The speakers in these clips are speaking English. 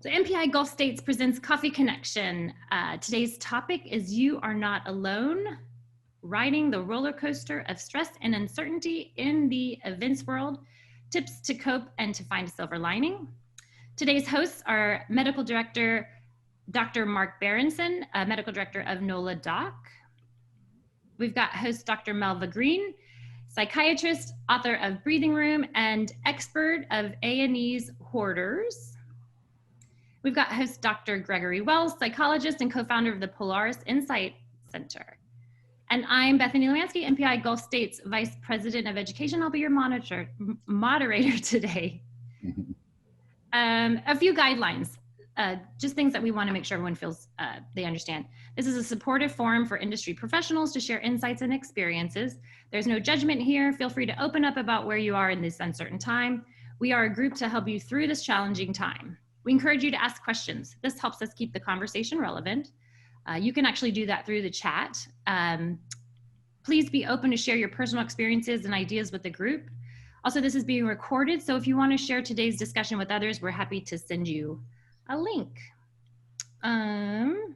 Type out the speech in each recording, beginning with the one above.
So MPI Gulf States presents Coffee Connection. Today's topic is You Are Not Alone, Riding the Roller Coaster of Stress and Uncertainty in the Events World, Tips to Cope and to Find a Silver Lining. Today's hosts are Medical Director Dr. Mark Berenson, Medical Director of NOLA Doc. We've got host Dr. Melva Green, Psychiatrist, author of Breathing Room, and expert of A&E's Hoarders. We've got host Dr. Gregory Wells, psychologist and co-founder of the Polaris Insight Center. And I'm Bethany Lemanski, MPI Gulf States Vice President of Education. I'll be your moderator today. A few guidelines, just things that we want to make sure everyone feels they understand. This is a supportive forum for industry professionals to share insights and experiences. There's no judgment here. Feel free to open up about where you are in this uncertain time. We are a group to help you through this challenging time. We encourage you to ask questions. This helps us keep the conversation relevant. You can actually do that through the chat. Please be open to share your personal experiences and ideas with the group. Also, this is being recorded, so if you want to share today's discussion with others, we're happy to send you a link. And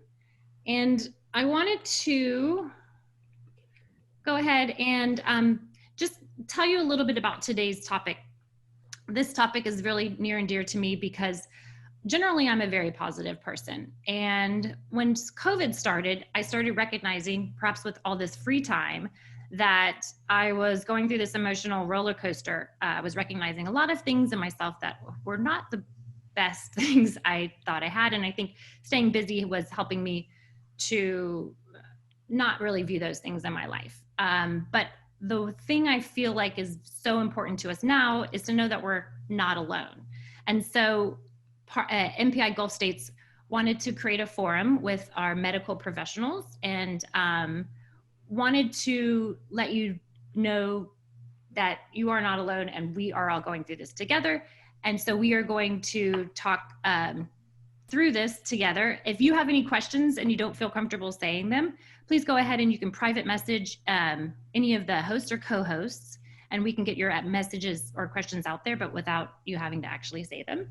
I wanted to go ahead and just tell you a little bit about today's topic. This topic is really near and dear to me because generally, I'm a very positive person. And when COVID started, I started recognizing, perhaps with all this free time, that I was going through this emotional roller coaster. I was recognizing a lot of things in myself that were not the best things I thought I had. And I think staying busy was helping me to not really view those things in my life. But the thing I feel like is so important to us now is to know that we're not alone. And so MPI Gulf States wanted to create a forum with our medical professionals and wanted to let you know that you are not alone and we are all going through this together. And so we are going to talk through this together. If you have any questions and you don't feel comfortable saying them, please go ahead and you can private message any of the hosts or co-hosts, and we can get your messages or questions out there, but without you having to actually say them.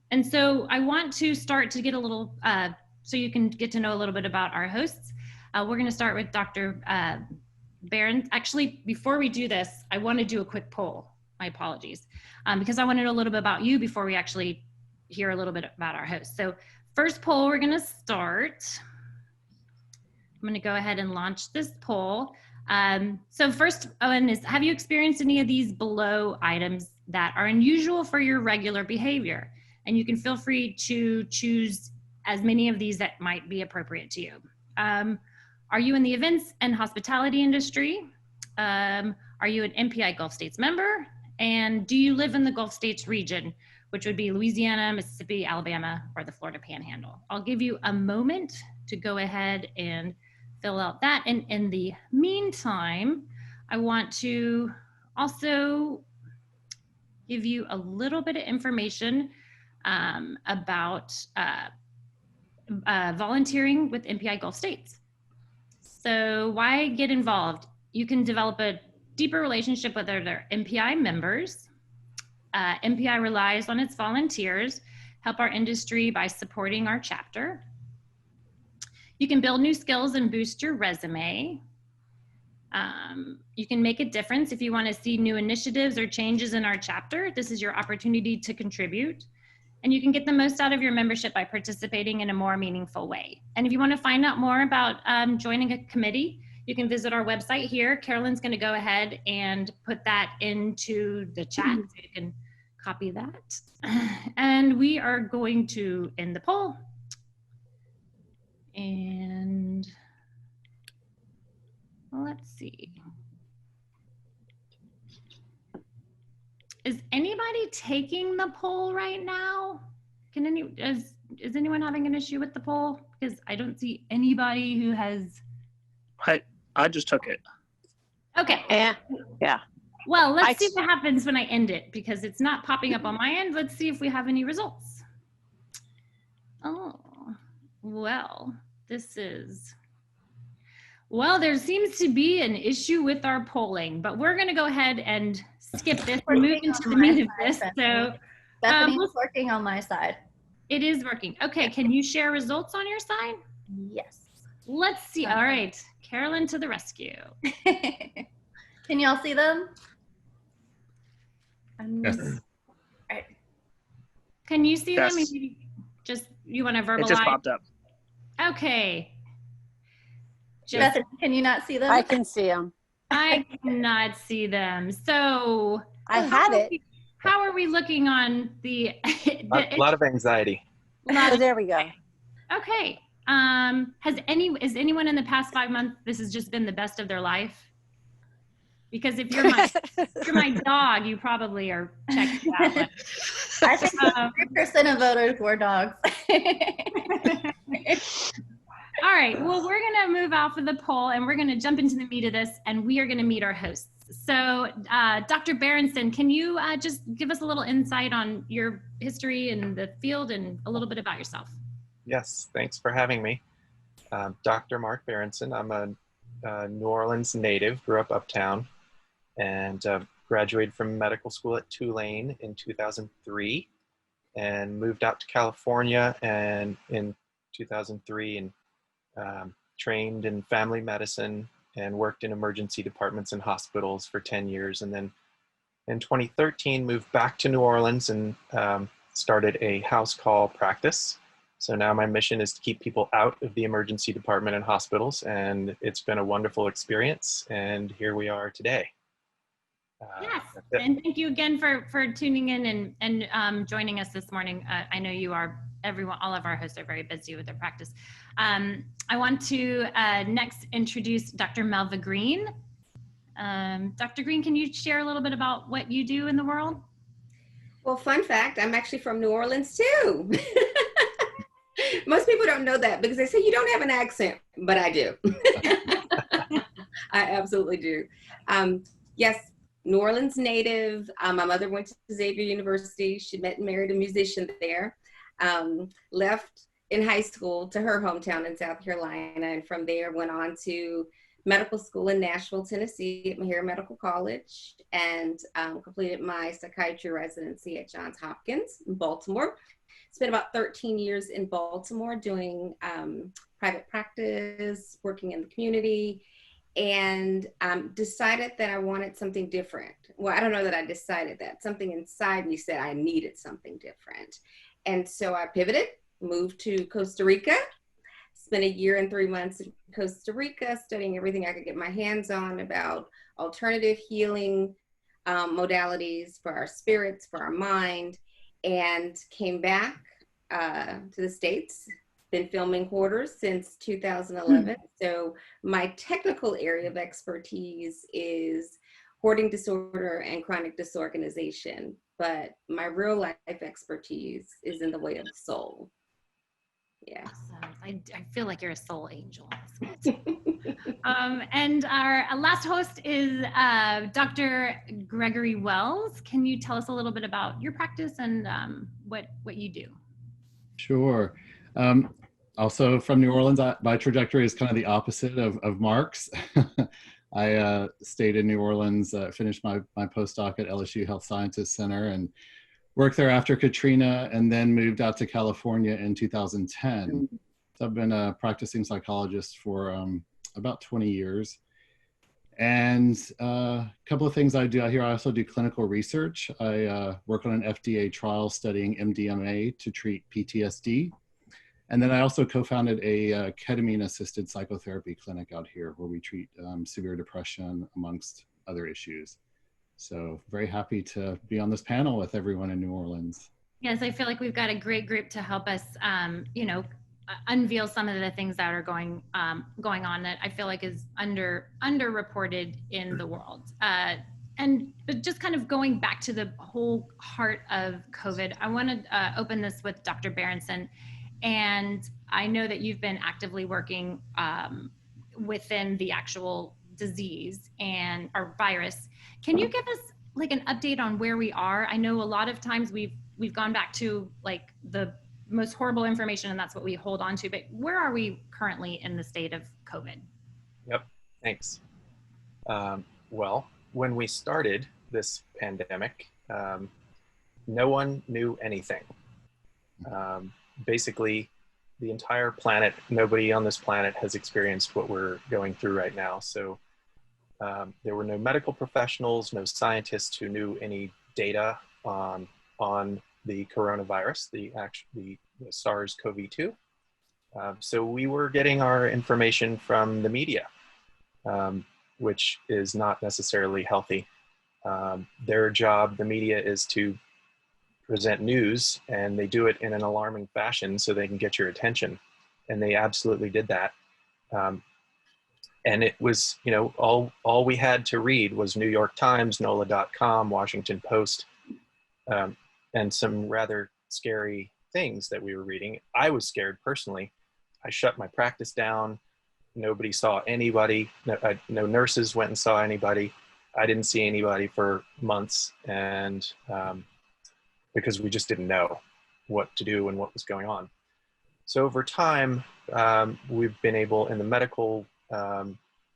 And so I want to start to get a little, so you can get to know a little bit about our hosts. We're going to start with Dr. Berenson. Actually, before we do this, I want to do a quick poll. My apologies, because I want to know a little bit about you before we actually hear a little bit about our hosts. So first poll we're going to start. I'm going to go ahead and launch this poll. So first one is, have you experienced any of these below items that are unusual for your regular behavior? And you can feel free to choose as many of these that might be appropriate to you. Are you in the events and hospitality industry? Are you an MPI Gulf States member? And do you live in the Gulf States region, which would be Louisiana, Mississippi, Alabama, or the Florida Panhandle? I'll give you a moment to go ahead and fill out that. And in the meantime, I want to also give you a little bit of information about volunteering with MPI Gulf States. So why get involved? You can develop a deeper relationship with other MPI members. MPI relies on its volunteers, help our industry by supporting our chapter. You can build new skills and boost your resume. You can make a difference if you want to see new initiatives or changes in our chapter. This is your opportunity to contribute. And you can get the most out of your membership by participating in a more meaningful way. And if you want to find out more about joining a committee, you can visit our website here. Carolyn's going to go ahead and put that into the chat so you can copy that. And we are going to end the poll. And let's see. Is anybody taking the poll right now? Is anyone having an issue with the poll? Because I don't see anybody who has. I just took it. Okay. Yeah. Well, let's see what happens when I end it, because it's not popping up on my end. Let's see if we have any results. Oh, well, well, there seems to be an issue with our polling, but we're going to go ahead and skip this and move into the meat of this. So Bethany Well, is working on my side. it is working. Okay, can you share results on your side? Yes. Let's see. All right, Carolyn to the rescue. Can y'all see them? Yes. Right. Can you see them? Yes. Just, you want to verbalize? It just popped up. Okay. Bethany, can you not see them? I can see them. I cannot see them. So I had it. How are we looking on the? A lot of anxiety. Oh, there we go. Okay. Is anyone in the past 5 months, this has just been the best of their life? Because if you're my dog, you probably are checking out. But, I think 3% of voters were dogs. all right. Well, we're going to move off of the poll and we're going to jump into the meat of this, and we are going to meet our hosts. So, Dr. Berenson, can you just give us a little insight on your history in the field and a little bit about yourself? Yes, thanks for having me. Dr. Mark Berenson. I'm a New Orleans native, grew up uptown, and graduated from medical school at Tulane in 2003 and moved out to California and in 2003 and trained in family medicine and worked in emergency departments and hospitals for 10 years. And then in 2013, moved back to New Orleans and started a house call practice. So now my mission is to keep people out of the emergency department and hospitals, and it's been a wonderful experience, and here we are today. Yes, and thank you again for tuning in and joining us this morning. I know you are, all of our hosts are very busy with their practice. I want to next introduce Dr. Melva Green. Dr. Green, can you share a little bit about what you do in the world? Well, fun fact, I'm actually from New Orleans too. Most people don't know that because they say you don't have an accent, but I do. I absolutely do. Yes, New Orleans native. My mother went to Xavier University. She met and married a musician there. Left in high school to her hometown in South Carolina, and from there went on to medical school in Nashville, Tennessee at Mahara Medical College, and completed my psychiatry residency at Johns Hopkins in Baltimore. Spent about 13 years in Baltimore doing private practice, working in the community, and decided that I wanted something different. Well, I don't know that I decided that. Something inside me said I needed something different. And so I pivoted, moved to Costa Rica, spent a year and 3 months in Costa Rica studying everything I could get my hands on about alternative healing modalities for our spirits, for our mind, and came back to the States. Been filming Hoarders since 2011. So my technical area of expertise is hoarding disorder and chronic disorganization, but my real life expertise is in the way of the soul. Yeah. Awesome. I feel like you're a soul angel. And our last host is Dr. Gregory Wells. Can you tell us a little bit about your practice and what you do? Sure. Also from New Orleans, my trajectory is kind of the opposite of Mark's. I stayed in New Orleans, finished my postdoc at LSU Health Sciences Center and worked there after Katrina, and then moved out to California in 2010. So I've been a practicing psychologist for about 20 years. And a couple of things I do out here, I also do clinical research. I work on an FDA trial studying MDMA to treat PTSD. And then I also co-founded a ketamine-assisted psychotherapy clinic out here where we treat severe depression amongst other issues. So very happy to be on this panel with everyone in New Orleans. Yes, I feel like we've got a great group to help us, unveil some of the things that are going on that I feel like is underreported in the world. But just kind of going back to the whole heart of COVID, I want to open this with Dr. Berenson. And I know that you've been actively working within the actual disease or virus. Can you give us like an update on where we are? I know a lot of times we've gone back to like the most horrible information and that's what we hold on to, but where are we currently in the state of COVID? Yep, thanks. Well, when we started this pandemic, no one knew anything. Basically, the entire planet, nobody on this planet has experienced what we're going through right now. So there were no medical professionals, no scientists who knew any data on the coronavirus, the SARS-CoV-2. So we were getting our information from the media, which is not necessarily healthy. Their job, the media, is to present news, and they do it in an alarming fashion so they can get your attention. And they absolutely did that. And it was, you know, all we had to read was New York Times, NOLA.com, Washington Post, and some rather scary things that we were reading. I was scared personally. I shut my practice down. Nobody saw anybody. No nurses went and saw anybody. I didn't see anybody for months, and because we just didn't know what to do and what was going on. So over time, we've been able, in the medical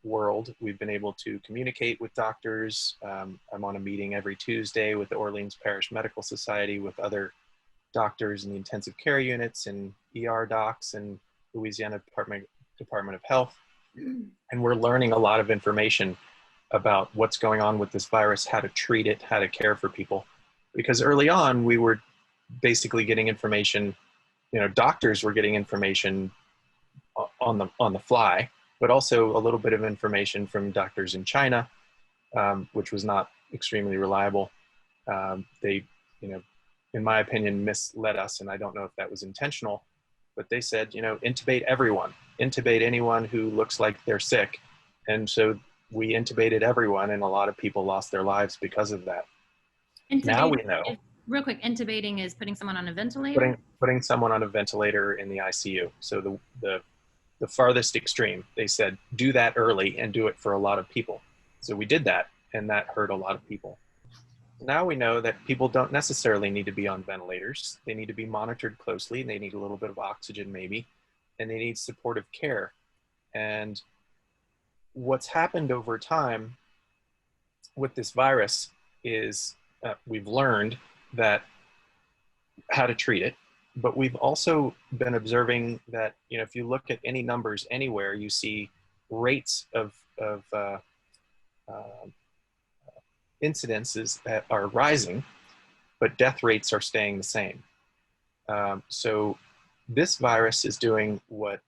world, we've been able to communicate with doctors. I'm on a meeting every Tuesday with the Orleans Parish Medical Society with other doctors in the intensive care units and ER docs and Louisiana Department of Health. And we're learning a lot of information about what's going on with this virus, how to treat it, how to care for people. Because early on, we were basically getting information, you know, doctors were getting information on the fly, but also a little bit of information from doctors in China, which was not extremely reliable. They, you know, in my opinion, misled us, and I don't know if that was intentional, but they said, you know, intubate everyone, intubate anyone who looks like they're sick. And so we intubated everyone, and a lot of people lost their lives because of that. Now we know. Real quick, intubating is putting someone on a ventilator? Putting someone on a ventilator in the ICU. So the farthest extreme, they said, do that early and do it for a lot of people. So we did that, and that hurt a lot of people. Now we know that people don't necessarily need to be on ventilators. They need to be monitored closely. They need a little bit of oxygen maybe, and they need supportive care. And what's happened over time with this virus is we've learned that how to treat it, but we've also been observing that, you know, if you look at any numbers anywhere, you see rates of incidences that are rising, but death rates are staying the same. So this virus is doing what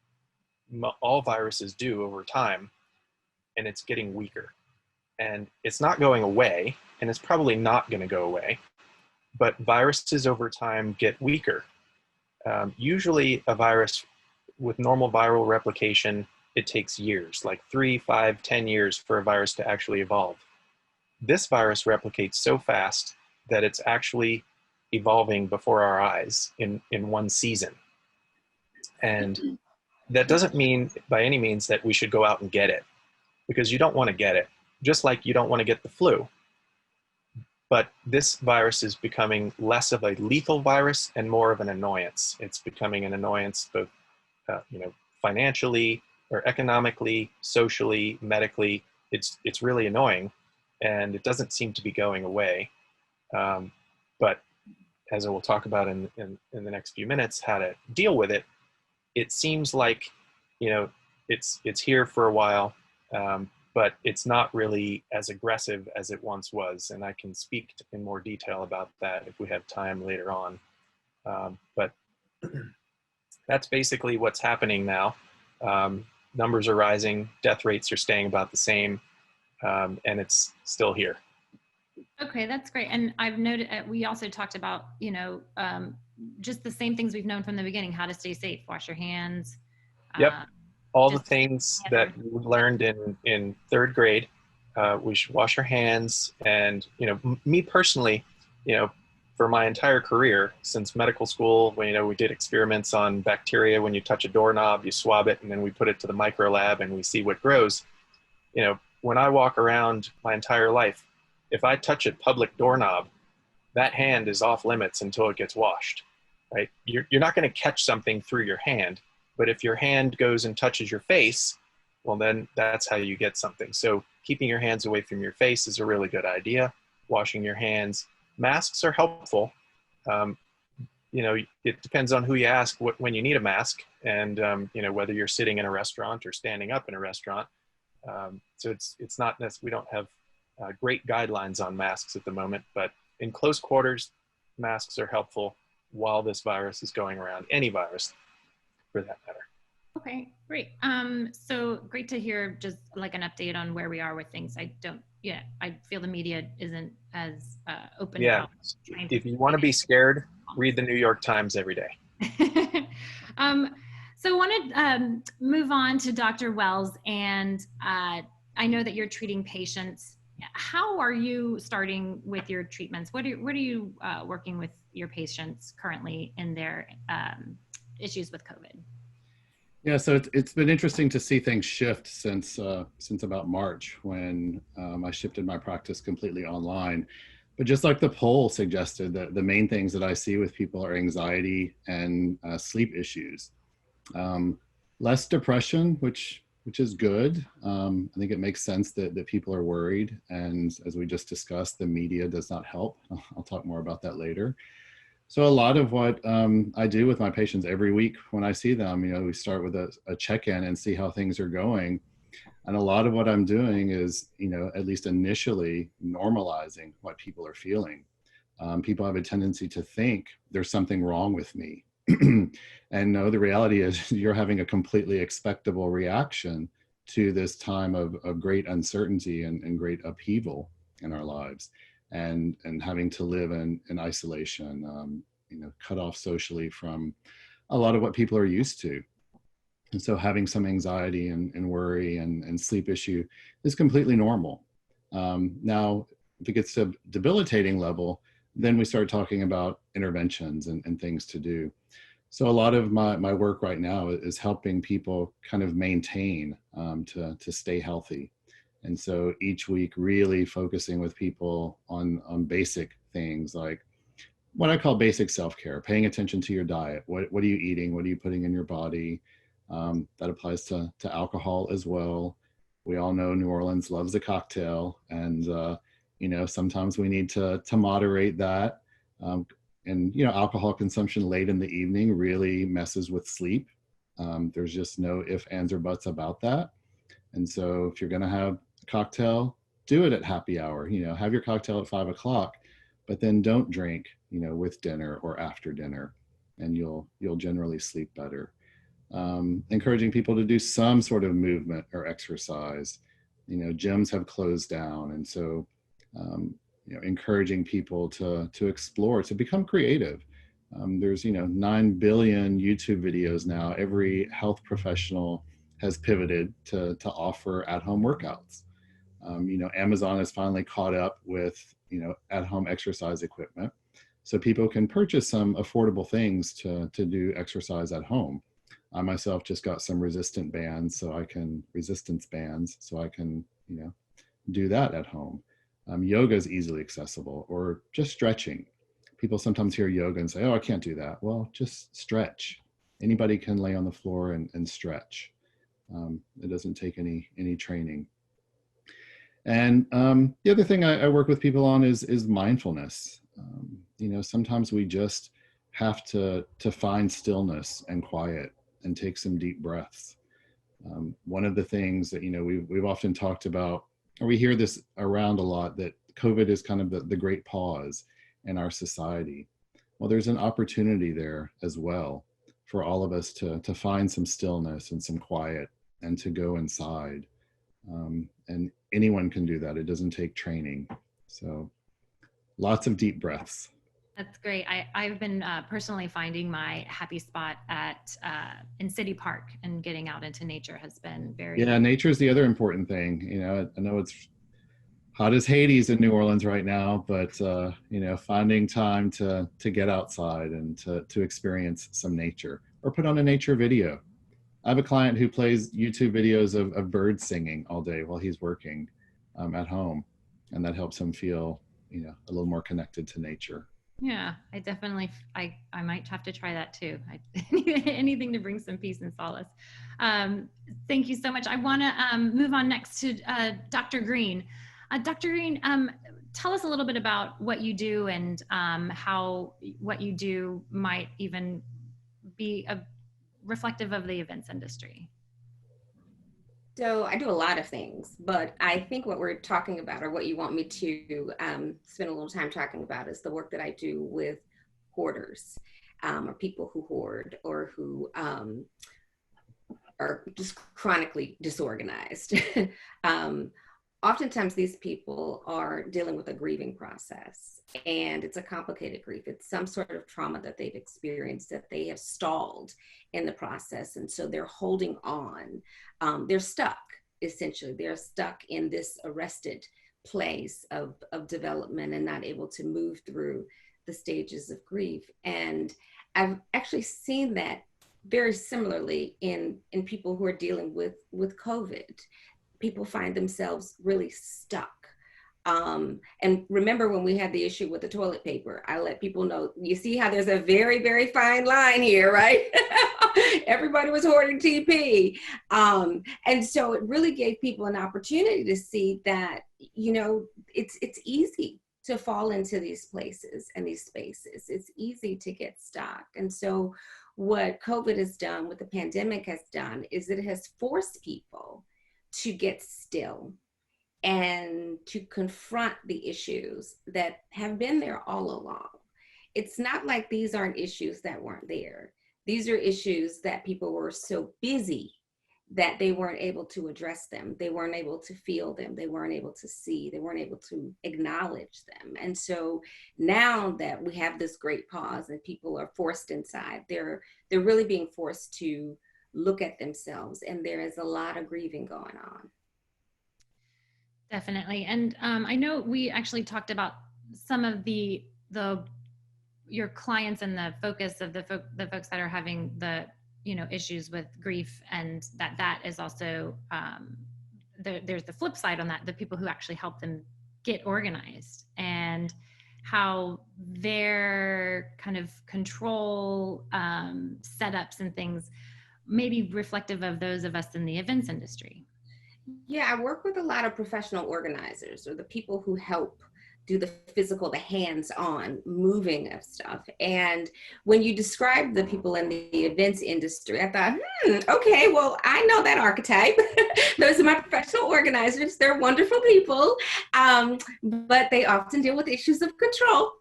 all viruses do over time, and it's getting weaker. And it's not going away, and it's probably not going to go away, but viruses over time get weaker. Usually a virus with normal viral replication, it takes years, like 3, 5, 10 years for a virus to actually evolve. This virus replicates so fast that it's actually evolving before our eyes in one season. And that doesn't mean by any means that we should go out and get it, because you don't want to get it, just like you don't want to get the flu. But this virus is becoming less of a lethal virus and more of an annoyance. It's becoming an annoyance both you know, financially or economically, socially, medically. It's really annoying, and it doesn't seem to be going away. But as I will talk about in the next few minutes, how to deal with it, it seems like, you know, it's here for a while, but it's not really as aggressive as it once was. And I can speak in more detail about that if we have time later on. But that's basically what's happening now. Numbers are rising, death rates are staying about the same, and it's still here. Okay, that's great. And I've noted, we also talked about, you know, just the same things we've known from the beginning, how to stay safe, wash your hands. Yep. All the things that we learned in third grade. We should wash our hands. And, you know, me personally, you know, for my entire career since medical school, when, you know, we did experiments on bacteria. When you touch a doorknob, you swab it, and then we put it to the micro lab and we see what grows. You know, when I walk around my entire life, if I touch a public doorknob, that hand is off limits until it gets washed, right? You're not going to catch something through your hand, but if your hand goes and touches your face, well, then that's how you get something. So keeping your hands away from your face is a really good idea. Washing your hands. Masks are helpful, You know, it depends on who you ask when you need a mask, and you know, whether you're sitting in a restaurant or standing up in a restaurant. So it's not necessarily, we don't have great guidelines on masks at the moment, but in close quarters, masks are helpful while this virus is going around, any virus for that matter. Okay, great. So great to hear just like an update on where we are with things. I feel the media isn't as open Yeah, about trying if you want to be scared, read the New York Times every day. So I want to move on to Dr. Wells, and I know that you're treating patients. How are you starting with your treatments? What are you working with your patients currently in their issues with COVID? Yeah, so it's been interesting to see things shift since about March, when I shifted my practice completely online. But just like the poll suggested, that the main things that I see with people are anxiety and sleep issues. Less depression, which is good. I think it makes sense that people are worried, and as we just discussed, the media does not help. I'll talk more about that later. So a lot of what I do with my patients every week when I see them, you know, we start with a check-in and see how things are going. And a lot of what I'm doing is, you know, at least initially normalizing what people are feeling. People have a tendency to think there's something wrong with me. And no, the reality is you're having a completely expectable reaction to this time of great uncertainty and great upheaval in our lives. And having to live in isolation, you know, cut off socially from a lot of what people are used to. And so having some anxiety and worry and sleep issue is completely normal. Now, if it gets to a debilitating level, then we start talking about interventions and things to do. So a lot of my work right now is helping people kind of maintain to stay healthy. And so each week really focusing with people on basic things like what I call basic self-care, paying attention to your diet. What are you eating? What are you putting in your body? That applies to alcohol as well. We all know New Orleans loves a cocktail, and you know, sometimes we need to moderate that. And you know, alcohol consumption late in the evening really messes with sleep. There's just no ifs, ands, or buts about that. And so if you're going to have a cocktail, do it at happy hour. You know, have your cocktail at 5 o'clock, but then don't drink, you know, with dinner or after dinner, and you'll generally sleep better. Encouraging people to do some sort of movement or exercise. You know, gyms have closed down, and so you know, encouraging people to explore, to become creative. There's, you know, 9 billion YouTube videos now. Every health professional has pivoted to offer at-home workouts. You know, Amazon has finally caught up with, you know, at-home exercise equipment, so people can purchase some affordable things to do exercise at home. I myself just got some resistance bands, so I can, you know, do that at home. Yoga is easily accessible, or just stretching. People sometimes hear yoga and say, oh, I can't do that. Well, just stretch. Anybody can lay on the floor and stretch. It doesn't take any training. And the other thing I work with people on is mindfulness. You know, sometimes we just have to find stillness and quiet and take some deep breaths. One of the things that, you know, we've often talked about, or we hear this around a lot, that COVID is kind of the great pause in our society. Well, there's an opportunity there as well for all of us to find some stillness and some quiet and to go inside. And anyone can do that. It doesn't take training. So lots of deep breaths. That's great. I've been personally finding my happy spot in City Park, and getting out into nature has been very. Yeah, nature is the other important thing. You know, I know it's hot as Hades in New Orleans right now, but you know, finding time to get outside and to experience some nature, or put on a nature video. I have a client who plays YouTube videos of birds singing all day while he's working at home, and that helps him feel, you know, a little more connected to nature. Yeah, I definitely, I might have to try that too. Anything to bring some peace and solace. Thank you so much. I want to move on next to Dr. Green. Dr. Green, tell us a little bit about what you do and how what you do might even be reflective of the events industry. So I do a lot of things, but I think what we're talking about, or what you want me to spend a little time talking about, is the work that I do with hoarders, or people who hoard, or who are just chronically disorganized. Oftentimes these people are dealing with a grieving process, and it's a complicated grief. It's some sort of trauma that they've experienced that they have stalled in the process. And so they're holding on. They're stuck, essentially. They're stuck in this arrested place of development and not able to move through the stages of grief. And I've actually seen that very similarly in people who are dealing with COVID. People find themselves really stuck. And remember when we had the issue with the toilet paper, I let people know, you see how there's a very, very fine line here, right? Everybody was hoarding TP. And so it really gave people an opportunity to see that, you know, it's easy to fall into these places and these spaces. It's easy to get stuck. And so what COVID has done, what the pandemic has done, is it has forced people to get still and to confront the issues that have been there all along. It's not like these aren't issues that weren't there. These are issues that people were so busy that they weren't able to address them. They weren't able to feel them. They weren't able to see. They weren't able to acknowledge them. And so now that we have this great pause and people are forced inside, they're really being forced to look at themselves, and there is a lot of grieving going on. Definitely. And I know we actually talked about some of your clients and the focus of the folks that are having the, you know, issues with grief, and that is also there's the flip side on that, the people who actually help them get organized, and how their kind of control setups and things may be reflective of those of us in the events industry. Yeah, I work with a lot of professional organizers, or the people who help do the physical, the hands-on moving of stuff. And when you describe the people in the events industry, I thought, okay, well, I know that archetype. Those are my professional organizers. They're wonderful people, but they often deal with issues of control.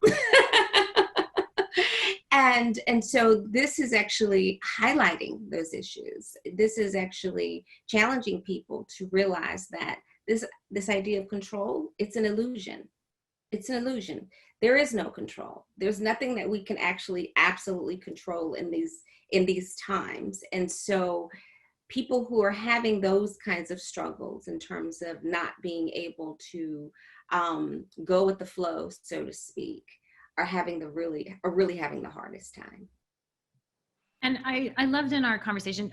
And so this is actually highlighting those issues. This is actually challenging people to realize that this idea of control, it's an illusion. It's an illusion. There is no control. There's nothing that we can actually absolutely control in these times. And so people who are having those kinds of struggles in terms of not being able to go with the flow, so to speak, are really having the hardest time. And I loved in our conversation,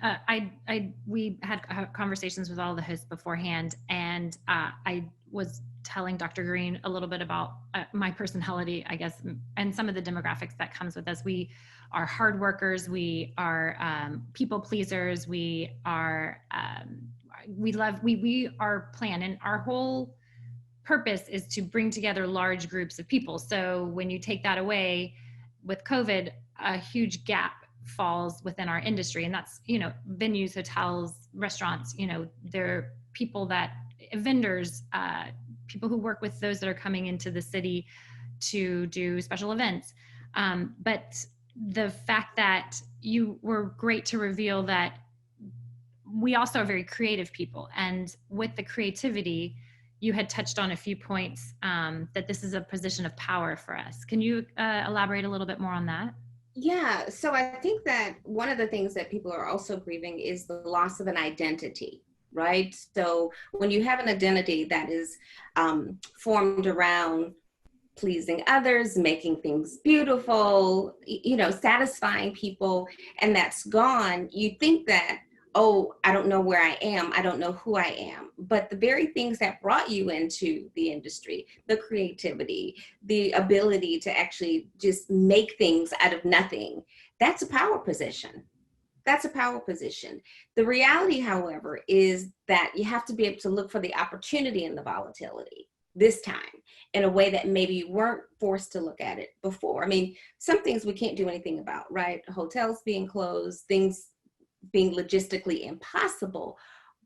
we had conversations with all the hosts beforehand, and I was telling Dr. Green a little bit about my personality, I guess, and some of the demographics that comes with us. We are hard workers, we are people pleasers, we are plan, and our whole purpose is to bring together large groups of people. So when you take that away with COVID, a huge gap falls within our industry. And that's, you know, venues, hotels, restaurants, you know, they're people that, vendors, people who work with those that are coming into the city to do special events. But the fact that you were great to reveal that we also are very creative people. And with the creativity, you had touched on a few points that this is a position of power for us. Can you elaborate a little bit more on that? Yeah, so I think that one of the things that people are also grieving is the loss of an identity, right? So when you have an identity that is formed around pleasing others, making things beautiful, you know, satisfying people, and that's gone, you think that, oh, I don't know where I am. I don't know who I am. But the very things that brought you into the industry, the creativity, the ability to actually just make things out of nothing, that's a power position. That's a power position. The reality, however, is that you have to be able to look for the opportunity in the volatility, this time in a way that maybe you weren't forced to look at it before. I mean, some things we can't do anything about, right? Hotels being closed, things being logistically impossible.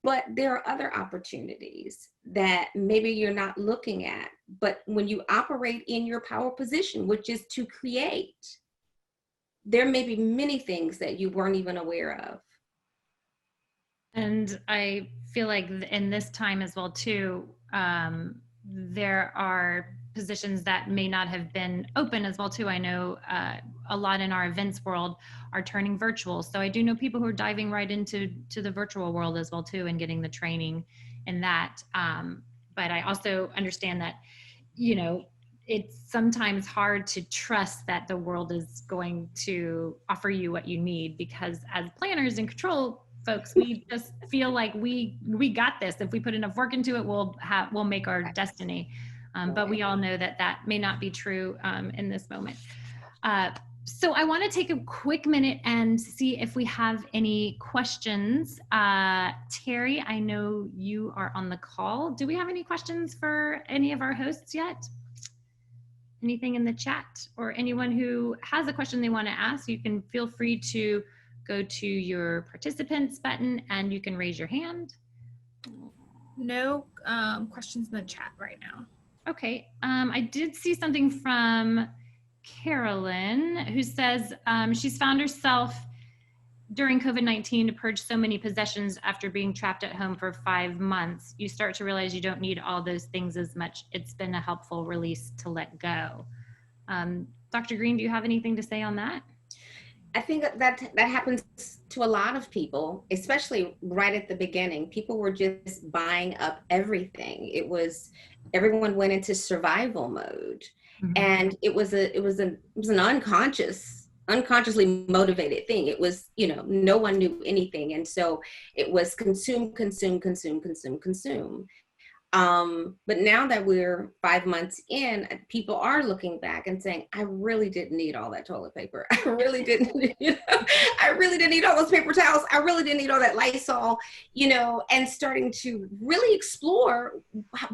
But there are other opportunities that maybe you're not looking at. But when you operate in your power position, which is to create, there may be many things that you weren't even aware of. And I feel like in this time as well too, there are positions that may not have been open as well too. I know a lot in our events world are turning virtual. So I do know people who are diving right into the virtual world as well too and getting the training in that. But I also understand that, you know, it's sometimes hard to trust that the world is going to offer you what you need, because as planners and control folks, we just feel like we got this. If we put enough work into it, we'll make our destiny. But we all know that that may not be true in this moment. So I want to take a quick minute and see if we have any questions. Terry, I know you are on the call. Do we have any questions for any of our hosts yet? Anything in the chat, or anyone who has a question they want to ask, you can feel free to go to your participants button and you can raise your hand. No questions in the chat right now. Okay, I did see something from Carolyn, who says she's found herself during COVID-19 to purge so many possessions after being trapped at home for 5 months. You start to realize you don't need all those things as much. It's been a helpful release to let go. Dr. Green, do you have anything to say on that? I think that happens to a lot of people, especially right at the beginning. People were just buying up everything. Everyone went into survival mode, and it was an unconsciously motivated thing. It was, you know, no one knew anything, and so it was consume. But now that we're 5 months in, people are looking back and saying, I really didn't need all that toilet paper. I really didn't, I really didn't need all those paper towels. I really didn't need all that Lysol, and starting to really explore,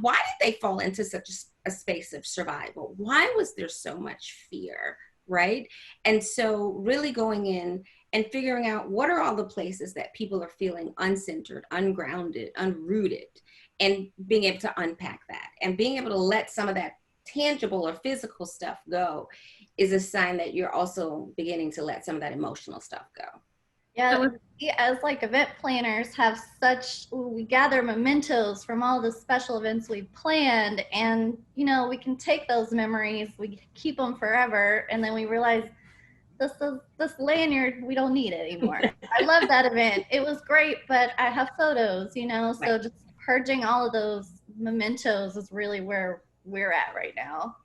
why did they fall into such a space of survival? Why was there so much fear, right? And so really going in and figuring out what are all the places that people are feeling uncentered, ungrounded, unrooted, and being able to unpack that and being able to let some of that tangible or physical stuff go is a sign that you're also beginning to let some of that emotional stuff go. Yeah, we as like event planners we gather mementos from all the special events we've planned, and we can take those memories, we keep them forever, and then we realize this lanyard, we don't need it anymore. I love that event, it was great, but I have photos, so Right. just purging all of those mementos is really where we're at right now.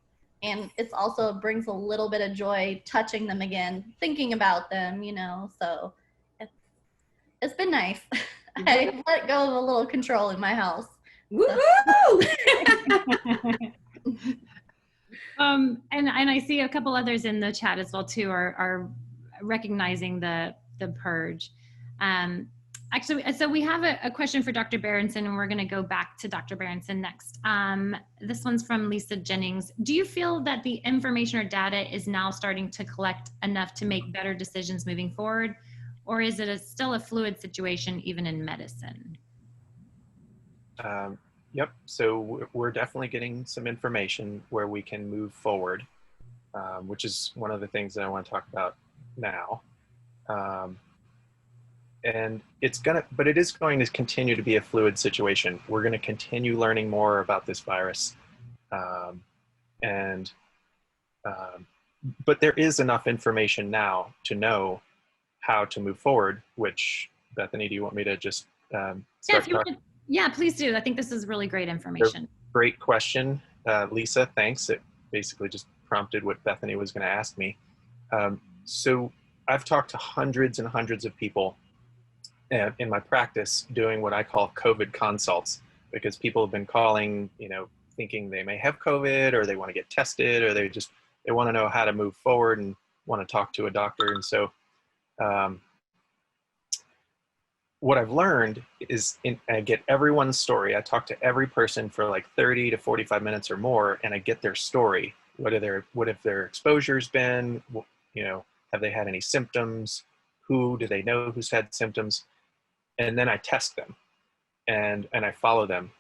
And it's also brings a little bit of joy touching them again, thinking about them, so it's been nice. I let go of a little control in my house. Woo-hoo! And I see a couple others in the chat as well too are recognizing the purge. Actually, so we have a question for Dr. Berenson, and we're going to go back to Dr. Berenson next. This one's from Lisa Jennings. Do you feel that the information or data is now starting to collect enough to make better decisions moving forward, or is it still a fluid situation even in medicine? Yep, so we're definitely getting some information where we can move forward, which is one of the things that I want to talk about now. And but it is going to continue to be a fluid situation. We're going to continue learning more about this virus. But there is enough information now to know how to move forward, which, Bethany, do you want me to just start talking? Yeah, please do. I think this is really great information. Great question, Lisa, thanks. It basically just prompted what Bethany was going to ask me. So I've talked to hundreds and hundreds of people in my practice doing what I call COVID consults, because people have been calling, thinking they may have COVID, or they want to get tested, or they want to know how to move forward and want to talk to a doctor. And so what I've learned is I get everyone's story. I talk to every person for like 30 to 45 minutes or more, and I get their story. What have their exposures been? Have they had any symptoms? Who do they know who's had symptoms? And then I test them and I follow them.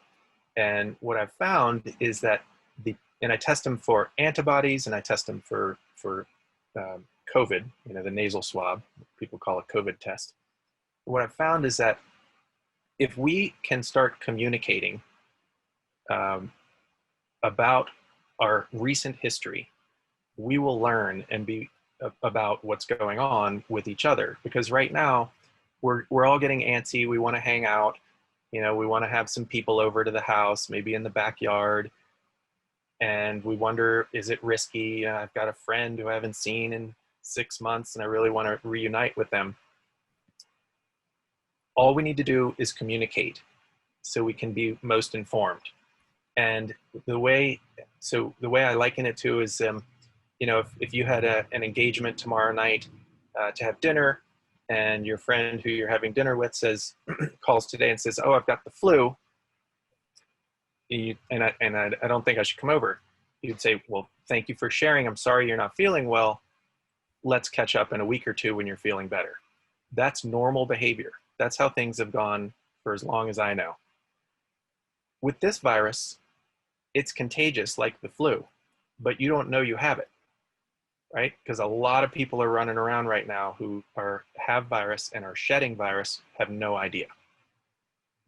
And what I've found is that and I test them for antibodies, and I test them for COVID, the nasal swab. People call it COVID test. What I've found is that if we can start communicating about our recent history, we will learn and be about what's going on with each other. Because right now, we're all getting antsy. We want to hang out. We want to have some people over to the house, maybe in the backyard. And we wonder, is it risky? I've got a friend who I haven't seen in 6 months, and I really want to reunite with them. All we need to do is communicate so we can be most informed. And the way I liken it to is, if you had an engagement tomorrow night to have dinner, and your friend who you're having dinner with calls today and says, "Oh, I've got the flu, and I don't think I should come over." You'd say, "Well, thank you for sharing. I'm sorry you're not feeling well. Let's catch up in a week or two when you're feeling better." That's normal behavior. That's how things have gone for as long as I know. With this virus, it's contagious like the flu, but you don't know you have it, right? Because a lot of people are running around right now who have virus and are shedding virus, have no idea.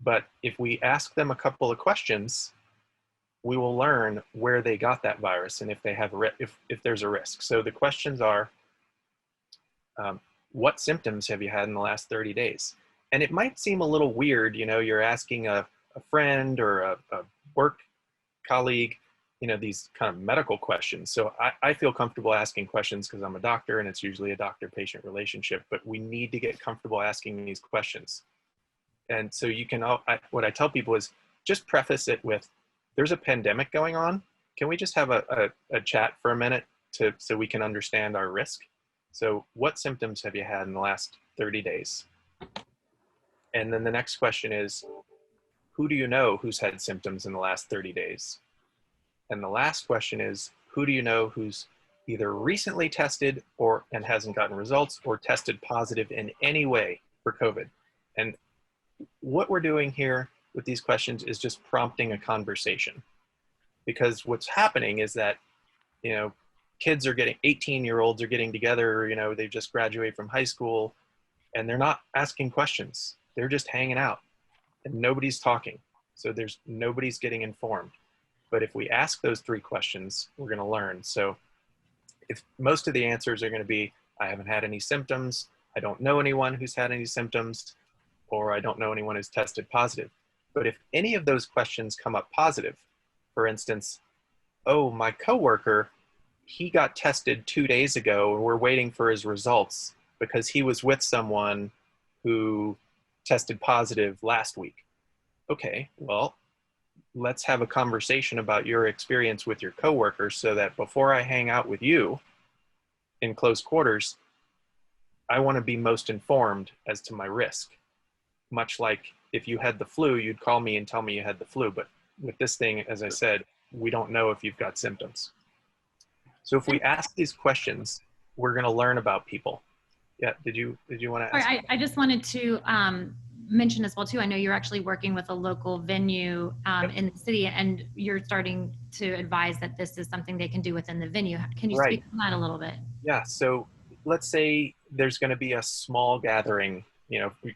But if we ask them a couple of questions, we will learn where they got that virus and if they have if there's a risk. So the questions are, what symptoms have you had in the last 30 days? And it might seem a little weird, you're asking a friend or a work colleague, these kind of medical questions. So I feel comfortable asking questions because I'm a doctor, and it's usually a doctor-patient relationship, but we need to get comfortable asking these questions. And so what I tell people is just preface it with, there's a pandemic going on. Can we just have a chat for a minute so we can understand our risk? So what symptoms have you had in the last 30 days? And then the next question is, who do you know who's had symptoms in the last 30 days? And the last question is, who do you know who's either recently tested and hasn't gotten results, or tested positive in any way for COVID? And what we're doing here with these questions is just prompting a conversation. Because what's happening is that, kids are 18-year-olds are getting together, they just graduated from high school, and they're not asking questions. They're just hanging out, and nobody's talking. So nobody's getting informed. But if we ask those 3 questions, we're going to learn. So if most of the answers are going to be, I haven't had any symptoms, I don't know anyone who's had any symptoms, or I don't know anyone who's tested positive. But if any of those questions come up positive, for instance, oh, my coworker, he got tested 2 days ago, and we're waiting for his results because he was with someone who tested positive last week. Okay, well, let's have a conversation about your experience with your coworker so that before I hang out with you in close quarters, I want to be most informed as to my risk. Much like if you had the flu, you'd call me and tell me you had the flu. But with this thing, as I said, we don't know if you've got symptoms. So if we ask these questions, we're going to learn about people. Yeah, did you want to ask? Sorry, I just wanted to mention as well too, I know you're actually working with a local venue in the city, and you're starting to advise that this is something they can do within the venue. Can you speak on that a little bit? Yeah, so let's say there's going to be a small gathering.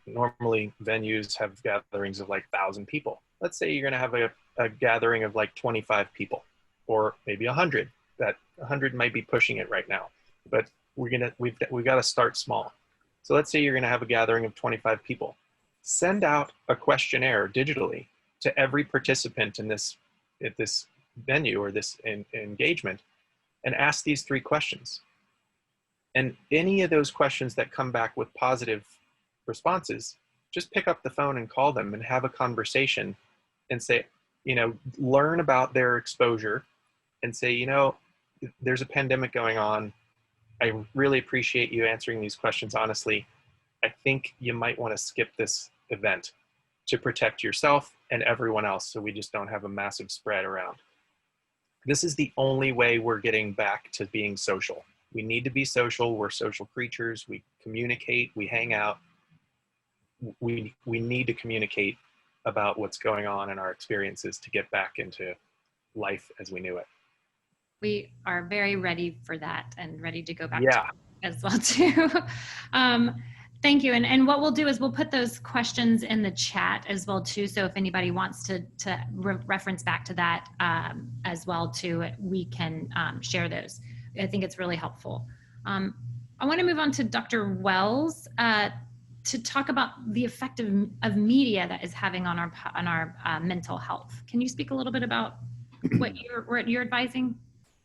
Normally venues have gatherings of like 1,000 people. Let's say you're going to have a gathering of like 25 people, or maybe 100. That 100 might be pushing it right now, but we've got to start small. So let's say you're going to have a gathering of 25 people. Send out a questionnaire digitally to every participant at this venue or this engagement, and ask these 3 questions. And any of those questions that come back with positive responses, just pick up the phone and call them and have a conversation and say, learn about their exposure and say, there's a pandemic going on. I really appreciate you answering these questions honestly. I think you might want to skip this event to protect yourself and everyone else, so we just don't have a massive spread around. This is the only way we're getting back to being social. We need to be social. We're social creatures. We communicate, we hang out. We need to communicate about what's going on in our experiences to get back into life as we knew it. We are very ready for that and ready to go back Yeah. to as well too. Thank you. And what we'll do is we'll put those questions in the chat as well too. So if anybody wants to reference back to that as well too, we can share those. I think it's really helpful. I want to move on to Dr. Wells to talk about the effect of media that is having on our mental health. Can you speak a little bit about what you're advising?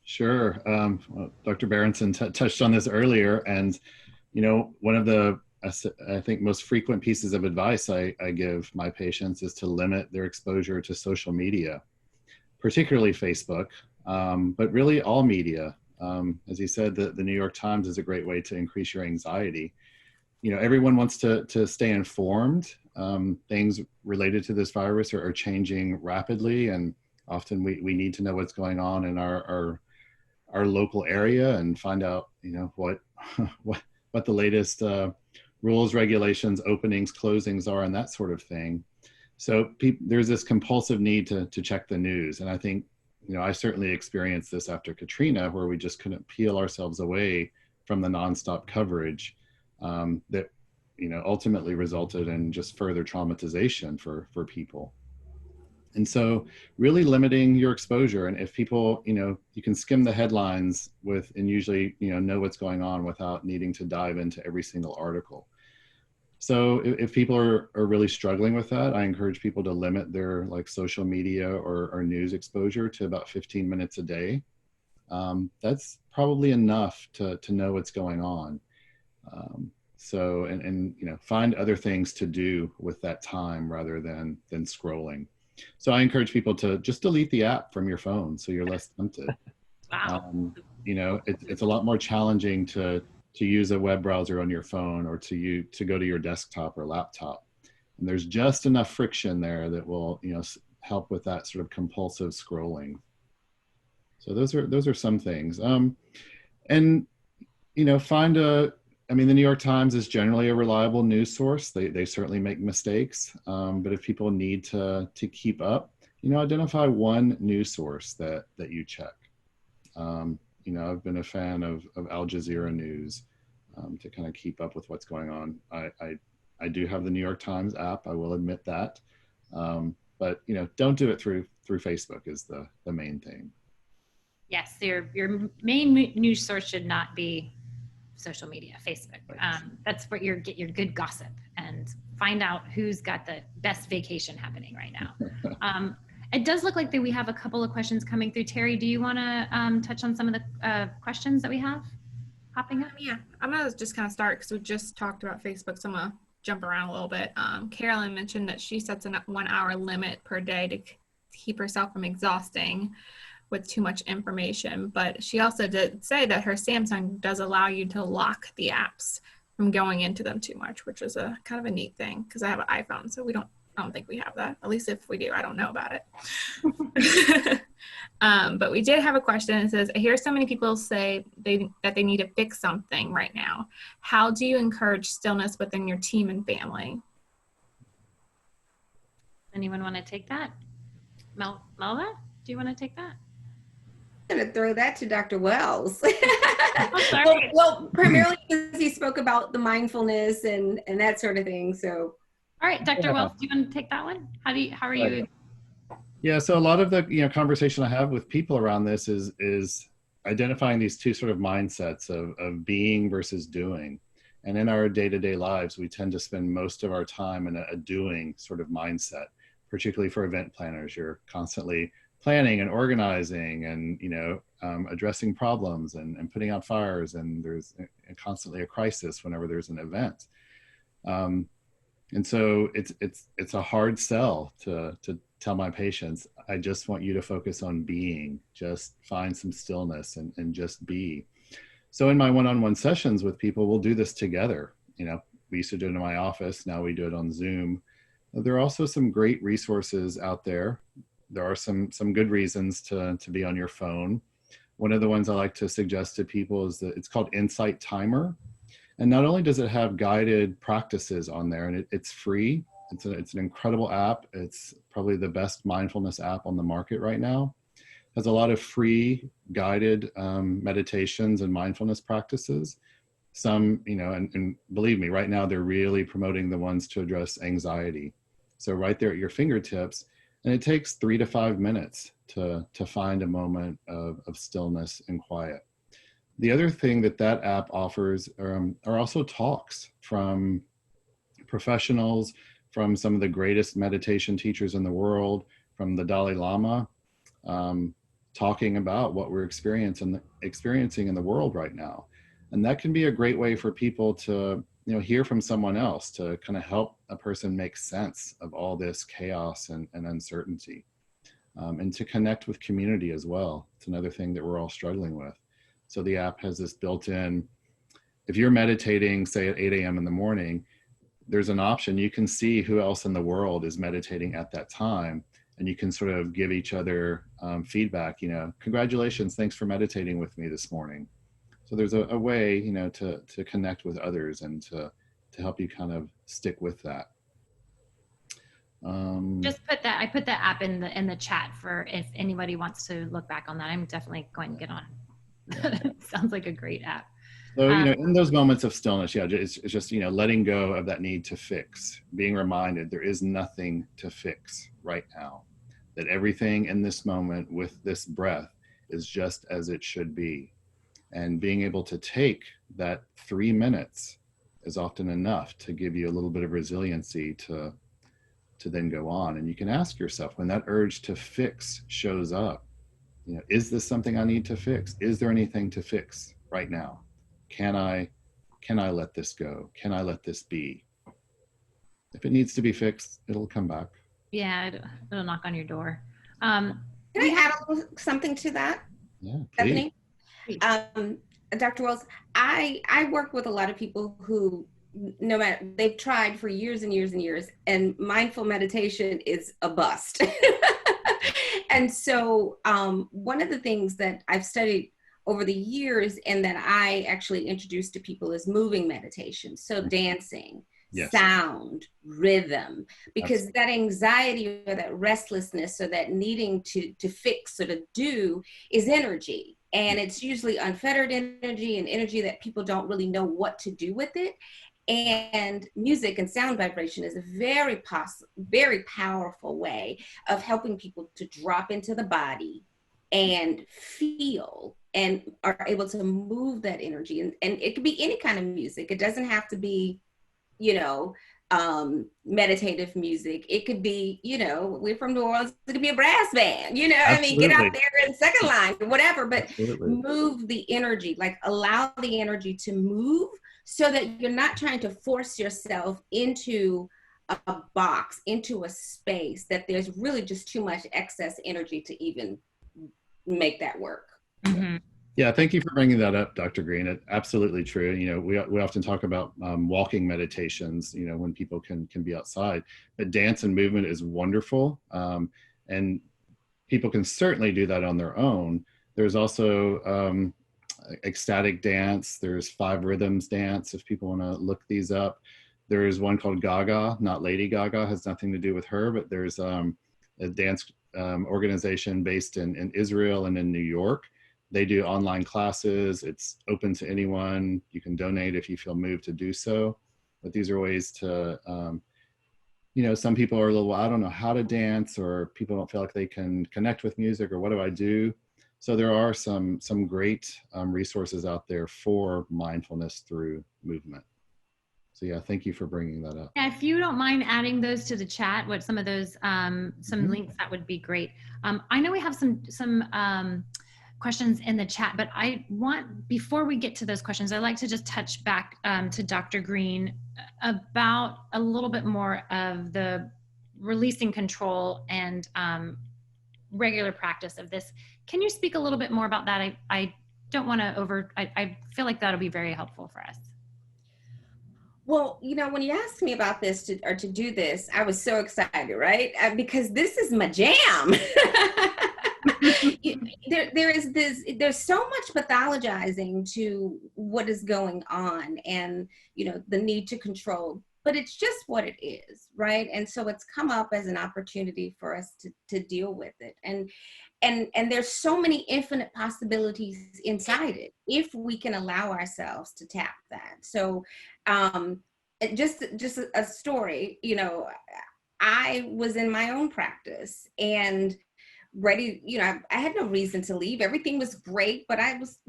Sure. Well, Dr. Berenson touched on this earlier, and one of the I think most frequent pieces of advice I give my patients is to limit their exposure to social media, particularly Facebook, but really all media. As he said, the New York Times is a great way to increase your anxiety. Everyone wants to stay informed. Things related to this virus are changing rapidly, and often we need to know what's going on in our local area and find out, what the latest rules, regulations, openings, closings are, and that sort of thing. So there's this compulsive need to check the news, and I think I certainly experienced this after Katrina, where we just couldn't peel ourselves away from the nonstop coverage that ultimately resulted in just further traumatization for people. And so really limiting your exposure, and if people, you can skim the headlines and usually, know what's going on without needing to dive into every single article. So if people are really struggling with that, I encourage people to limit their social media or news exposure to about 15 minutes a day. That's probably enough to know what's going on. So find other things to do with that time rather than scrolling. So I encourage people to just delete the app from your phone so you're less tempted. Wow. It's a lot more challenging to use a web browser on your phone or to go to your desktop or laptop. And there's just enough friction there that will help with that sort of compulsive scrolling. So those are some things. The New York Times is generally a reliable news source. They certainly make mistakes, but if people need to keep up, identify one news source that you check. I've been a fan of Al Jazeera News to kind of keep up with what's going on. I do have the New York Times app, I will admit that, but don't do it through Facebook is the main thing. Yes, your main news source should not be social media, Facebook. That's where you get your good gossip and find out who's got the best vacation happening right now. It does look like that we have a couple of questions coming through. Terry, do you want to touch on some of the questions that we have popping up? Yeah, I'm going to just kind of start because we just talked about Facebook, so I'm going to jump around a little bit. Carolyn mentioned that she sets a 1 hour limit per day to keep herself from exhausting with too much information, but she also did say that her Samsung does allow you to lock the apps from going into them too much, which is a kind of a neat thing because I have an iPhone, so I don't think we have that. At least if we do, I don't know about it. But we did have a question. It says, I hear so many people say that they need to fix something right now. How do you encourage stillness within your team and family? Anyone want to take that? Melva, do you want to take that? I'm going to throw that to Dr. Wells. Oh, sorry. well, primarily because he spoke about the mindfulness and that sort of thing. So, all right, Dr. Wells, do you want to take that one? How are you? Yeah, so a lot of the conversation I have with people around this is identifying these two sort of mindsets of being versus doing. And in our day-to-day lives, we tend to spend most of our time in a doing sort of mindset, particularly for event planners. You're constantly planning and organizing and addressing problems and putting out fires, and there's constantly a crisis whenever there's an event. And so it's a hard sell to tell my patients, I just want you to focus on being, just find some stillness and just be. So in my one-on-one sessions with people, we'll do this together. We used to do it in my office, now we do it on Zoom. There are also some great resources out there. There are some good reasons to be on your phone. One of the ones I like to suggest to people is that it's called Insight Timer. And not only does it have guided practices on there, and it's free, it's an incredible app. It's probably the best mindfulness app on the market right now. It has a lot of free guided meditations and mindfulness practices. Some, and believe me, right now they're really promoting the ones to address anxiety. So right there at your fingertips, and it takes 3 to 5 minutes to find a moment of stillness and quiet. The other thing that app offers are also talks from professionals, from some of the greatest meditation teachers in the world, from the Dalai Lama, talking about what we're experiencing in the world right now. And that can be a great way for people to hear from someone else, to kind of help a person make sense of all this chaos and uncertainty, and to connect with community as well. It's another thing that we're all struggling with. So the app has this built in, if you're meditating, say at 8 a.m. in the morning, there's an option. You can see who else in the world is meditating at that time, and you can sort of give each other feedback, congratulations, thanks for meditating with me this morning. So there's a way, to connect with others and to help you kind of stick with that. Just I put that app in the chat for if anybody wants to look back on that. I'm definitely going to get on. Sounds like a great app. So, in those moments of stillness, it's just, letting go of that need to fix, being reminded there is nothing to fix right now, that everything in this moment with this breath is just as it should be. And being able to take that 3 minutes is often enough to give you a little bit of resiliency to then go on. And you can ask yourself, when that urge to fix shows up, is this something I need to fix? Is there anything to fix right now? Can I let this go? Can I let this be? If it needs to be fixed, it'll come back. Yeah, it'll knock on your door. Can I add a little something to that? Yeah, Bethany? Please. Dr. Wells, I work with a lot of people who, no matter, they've tried for years and years and years, and mindful meditation is a bust. And so one of the things that I've studied over the years and that I actually introduced to people is moving meditation. So dancing, yes, sound, rhythm, because Absolutely. that anxiety or that restlessness or that needing to fix or to do is energy. And it's usually unfettered energy and energy that people don't really know what to do with it. And music and sound vibration is a very powerful way of helping people to drop into the body and feel and are able to move that energy. And it could be any kind of music. It doesn't have to be, meditative music. It could be, we're from New Orleans, it could be a brass band, get out there in second line, whatever, but Absolutely. move the energy, like allow the energy to move so that you're not trying to force yourself into a box, into a space that there's really just too much excess energy to even make that work. Mm-hmm. Yeah, thank you for bringing that up, Dr. Green. It's absolutely true. We often talk about walking meditations, when people can be outside, but dance and movement is wonderful. And people can certainly do that on their own. There's also ecstatic dance. There's 5 rhythms dance, if people want to look these up. There's one called Gaga, not Lady Gaga, has nothing to do with her, but there's a dance organization based in Israel and in New York. They do online classes. It's open to anyone. You can donate if you feel moved to do so. But these are ways to, some people are a little, I don't know how to dance, or people don't feel like they can connect with music, or what do I do? So there are some great resources out there for mindfulness through movement. So yeah, thank you for bringing that up. Yeah, if you don't mind adding those to the chat, what some of those links, that would be great. I know we have some questions in the chat, but before we get to those questions, I'd like to just touch back to Dr. Green about a little bit more of the releasing control and regular practice of this. Can you speak a little bit more about that? I don't want to I feel like that'll be very helpful for us. Well, when you asked me about this to do this, I was so excited, right? Because this is my jam. There's so much pathologizing to what is going on, and the need to control, but it's just what it is, right? And so it's come up as an opportunity for us to deal with it, and there's so many infinite possibilities inside it if we can allow ourselves to tap that. So just a story, I was in my own practice and ready, I had no reason to leave. Everything was great, but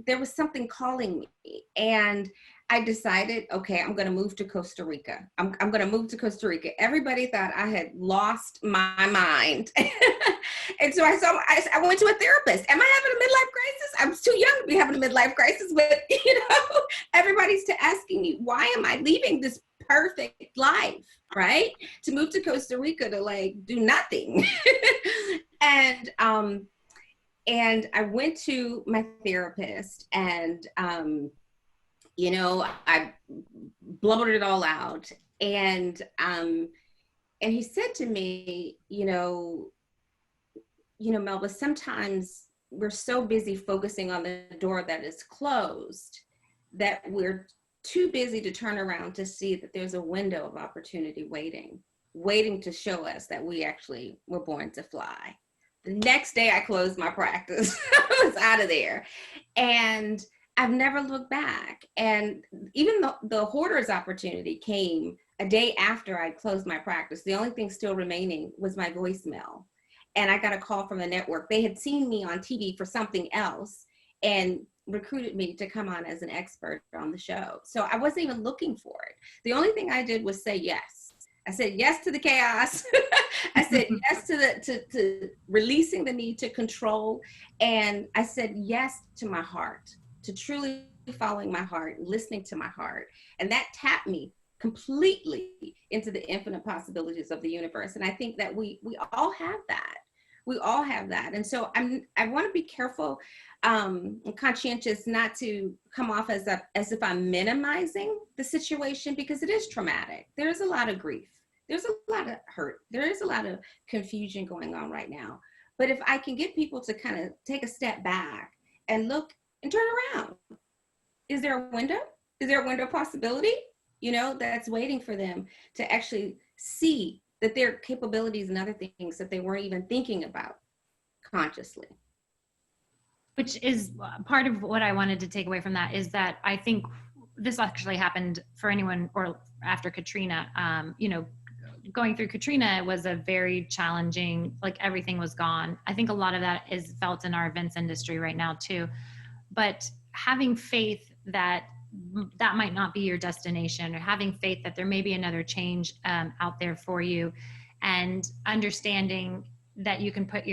there was something calling me, and I decided, okay, I'm going to move to Costa Rica. I'm going to move to Costa Rica. Everybody thought I had lost my mind. And so I went to a therapist. Am I having a midlife crisis? I was too young to be having a midlife crisis, but everybody's asking me, why am I leaving this perfect life, right? To move to Costa Rica to do nothing. And I went to my therapist, and I blubbered it all out, and he said to me, Melva, sometimes we're so busy focusing on the door that is closed that we're too busy to turn around to see that there's a window of opportunity waiting to show us that we actually were born to fly. The next day I closed my practice. I was out of there, and I've never looked back. And even the Hoarders opportunity came a day after I closed my practice. The only thing still remaining was my voicemail. And I got a call from the network. They had seen me on TV for something else and recruited me to come on as an expert on the show. So I wasn't even looking for it. The only thing I did was say yes. I said yes to the chaos. I said yes to releasing the need to control. And I said yes to my heart, to truly following my heart and listening to my heart. And that tapped me completely into the infinite possibilities of the universe. And I think that we all have that. We all have that. And so I want to be careful and conscientious not to come off as if I'm minimizing the situation, because it is traumatic. There's a lot of grief. There's a lot of hurt. There is a lot of confusion going on right now. But if I can get people to kind of take a step back and look and turn around, is there a window? Is there a window of possibility, that's waiting for them to actually see that there are capabilities and other things that they weren't even thinking about consciously. Which is part of what I wanted to take away from that, is that I think this actually happened for anyone, or after Katrina, going through Katrina was a very challenging, everything was gone. I think a lot of that is felt in our events industry right now too. But having faith that might not be your destination, or having faith that there may be another change out there for you, and understanding that you can put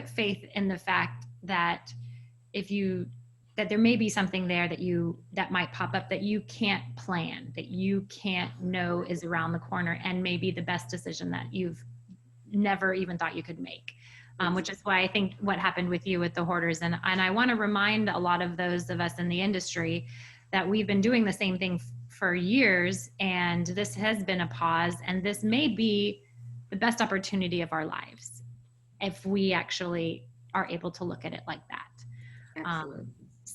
faith in the fact that that there may be something there that might pop up that you can't plan, that you can't know is around the corner, and maybe the best decision that you've never even thought you could make. Which is why I think what happened with you with the Hoarders. And I want to remind a lot of those of us in the industry that we've been doing the same thing for years, and this has been a pause, and this may be the best opportunity of our lives if we actually are able to look at it like that. Absolutely.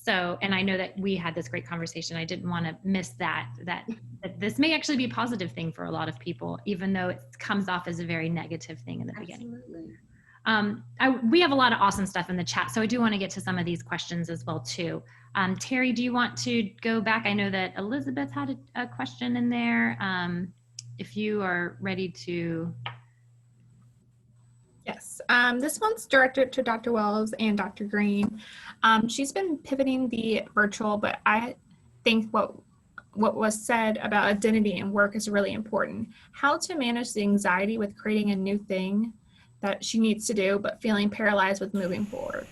And I know that we had this great conversation. I didn't want to miss that this may actually be a positive thing for a lot of people, even though it comes off as a very negative thing in the beginning. Absolutely. We have a lot of awesome stuff in the chat, so I do want to get to some of these questions as well too. Terry, do you want to go back? I know that Elizabeth had a question in there. If you are ready to. Yes, this one's directed to Dr. Wells and Dr. Green. She's been pivoting the virtual, but I think what was said about identity and work is really important. How to manage the anxiety with creating a new thing that she needs to do, but feeling paralyzed with moving forward.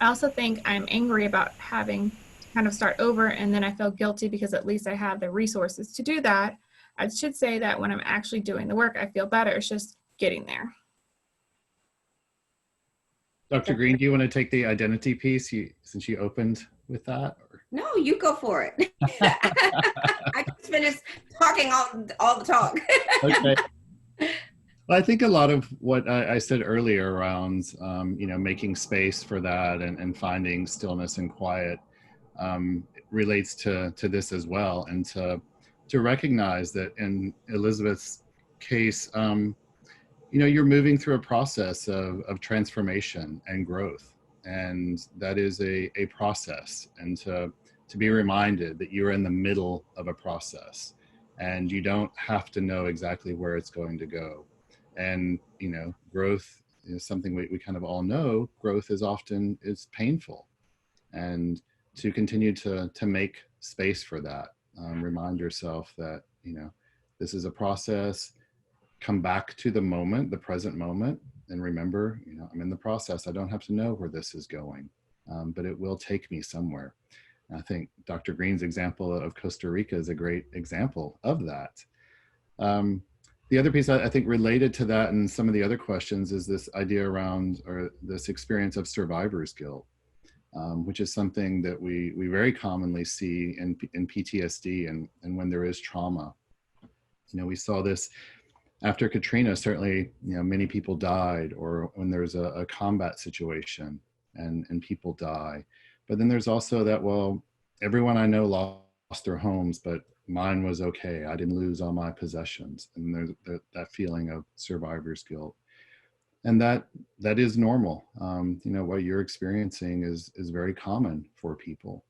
I also think I'm angry about having to kind of start over, and then I feel guilty because at least I have the resources to do that. I should say that when I'm actually doing the work, I feel better. It's just getting there. Dr. Green, do you want to take the identity piece since you opened with that? Or? No, you go for it. I just finished talking all the talk. Okay. Well, I think a lot of what I said earlier around, making space for that and finding stillness and quiet relates to this as well. And to recognize that in Elizabeth's case, you're moving through a process of transformation and growth. And that is a process. And to be reminded that you're in the middle of a process and you don't have to know exactly where it's going to go. And, growth is something we kind of all know. Growth is painful. And to continue to make space for that, remind yourself that, this is a process. Come back to the moment, the present moment, and remember, I'm in the process. I don't have to know where this is going, but it will take me somewhere. And I think Dr. Green's example of Costa Rica is a great example of that. The other piece I think related to that and some of the other questions is this idea around, or this experience of survivor's guilt, which is something that we very commonly see in PTSD and when there is trauma. We saw this after Katrina. Certainly, many people died, or when there's a combat situation and people die. But then there's also that, well, everyone I know lost their homes, but mine was okay. I didn't lose all my possessions. And there's that feeling of survivor's guilt. And that is normal. What you're experiencing is very common for people.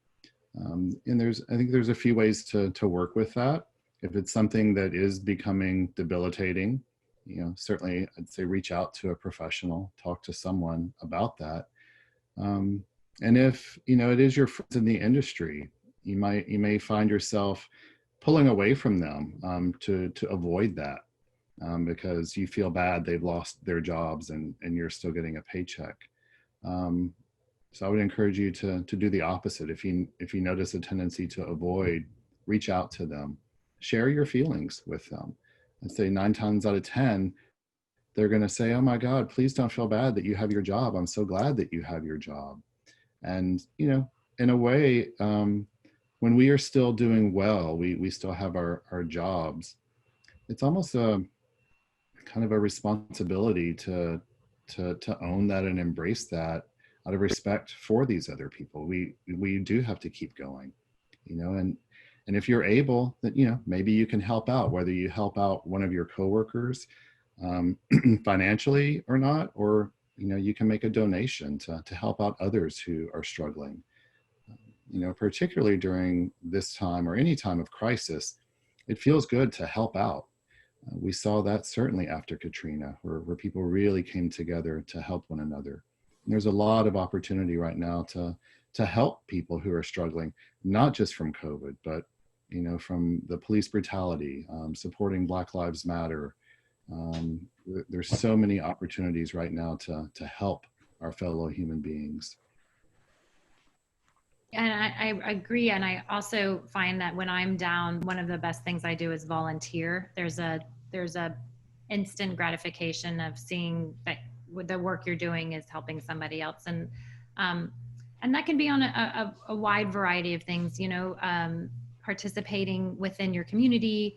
And I think there's a few ways to work with that. If it's something that is becoming debilitating, certainly I'd say reach out to a professional, talk to someone about that. And if, it is your friends in the industry, you may find yourself pulling away from them to avoid that because you feel bad they've lost their jobs and you're still getting a paycheck. So I would encourage you to do the opposite. If you notice a tendency to avoid, reach out to them, share your feelings with them. I'd say 9 times out of 10, they're going to say, oh my God, please don't feel bad that you have your job. I'm so glad that you have your job. And, in a way, when we are still doing well, we still have our jobs. It's almost a kind of a responsibility to own that and embrace that out of respect for these other people. We do have to keep going, and if you're able, then, maybe you can help out, whether you help out one of your coworkers financially or not, or, you can make a donation to help out others who are struggling. Particularly during this time or any time of crisis, it feels good to help out. We saw that certainly after Katrina, where people really came together to help one another. And there's a lot of opportunity right now to help people who are struggling, not just from COVID, but from the police brutality, supporting Black Lives Matter. There's so many opportunities right now to help our fellow human beings. And I agree. And I also find that when I'm down, one of the best things I do is volunteer. There's a instant gratification of seeing that the work you're doing is helping somebody else. And that can be on a wide variety of things, participating within your community,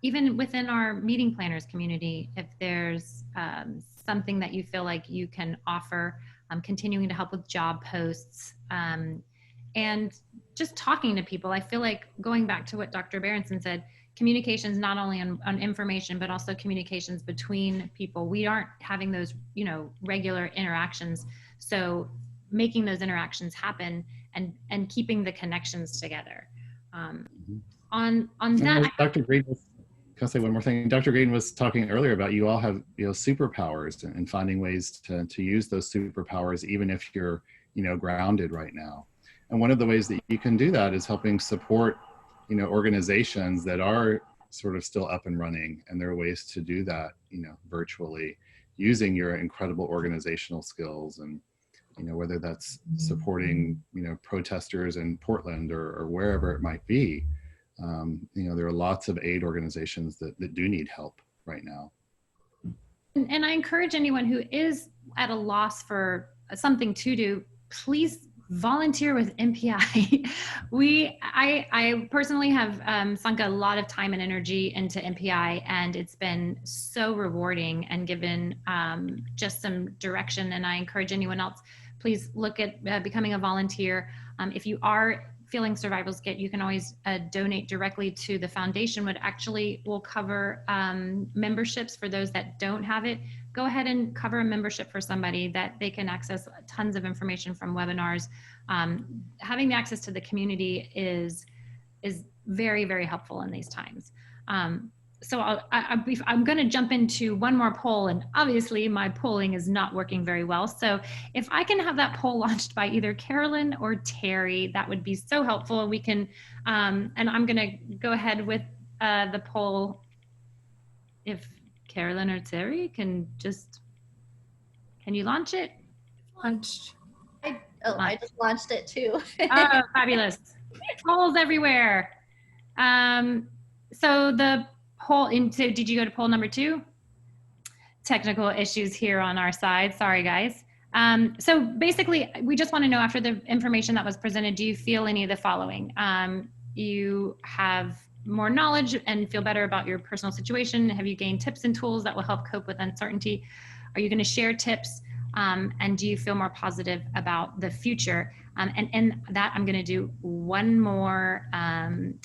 even within our meeting planners community. If there's something that you feel like you can offer, continuing to help with job posts, and just talking to people. I feel like, going back to what Dr. Berenson said, communications not only on information, but also communications between people. We aren't having those, regular interactions. So making those interactions happen and keeping the connections together. On that, Dr. Green was, can I say one more thing? Dr. Green was talking earlier about you all have superpowers and finding ways to use those superpowers, even if you're grounded right now. And one of the ways that you can do that is helping support organizations that are sort of still up and running, and there are ways to do that virtually, using your incredible organizational skills, and whether that's supporting protesters in Portland or wherever it might be. There are lots of aid organizations that do need help right now. And I encourage anyone who is at a loss for something to do, please volunteer with MPI. I personally have sunk a lot of time and energy into MPI, and it's been so rewarding and given just some direction. And I encourage anyone else, please look at becoming a volunteer. If you are feeling survival's kit, you can always donate directly to the foundation, which actually will cover memberships for those that don't have it. Go ahead and cover a membership for somebody that they can access tons of information from webinars. Having the access to the community is very, very helpful in these times. So I'm going to jump into one more poll, and obviously my polling is not working very well. So if I can have that poll launched by either Carolyn or Terry, that would be so helpful. And we can, and I'm going to go ahead with the poll. If Carolyn or Terry can you launch it? Launched. I just launched it too. Oh, fabulous. Polls everywhere. So the poll, so did you go to poll number 2? Technical issues here on our side. Sorry, guys. So basically, we just want to know, after the information that was presented, do you feel any of the following? You have more knowledge and feel better about your personal situation? Have you gained tips and tools that will help cope with uncertainty? Are you going to share tips? And do you feel more positive about the future? And in that, I'm going to do one more.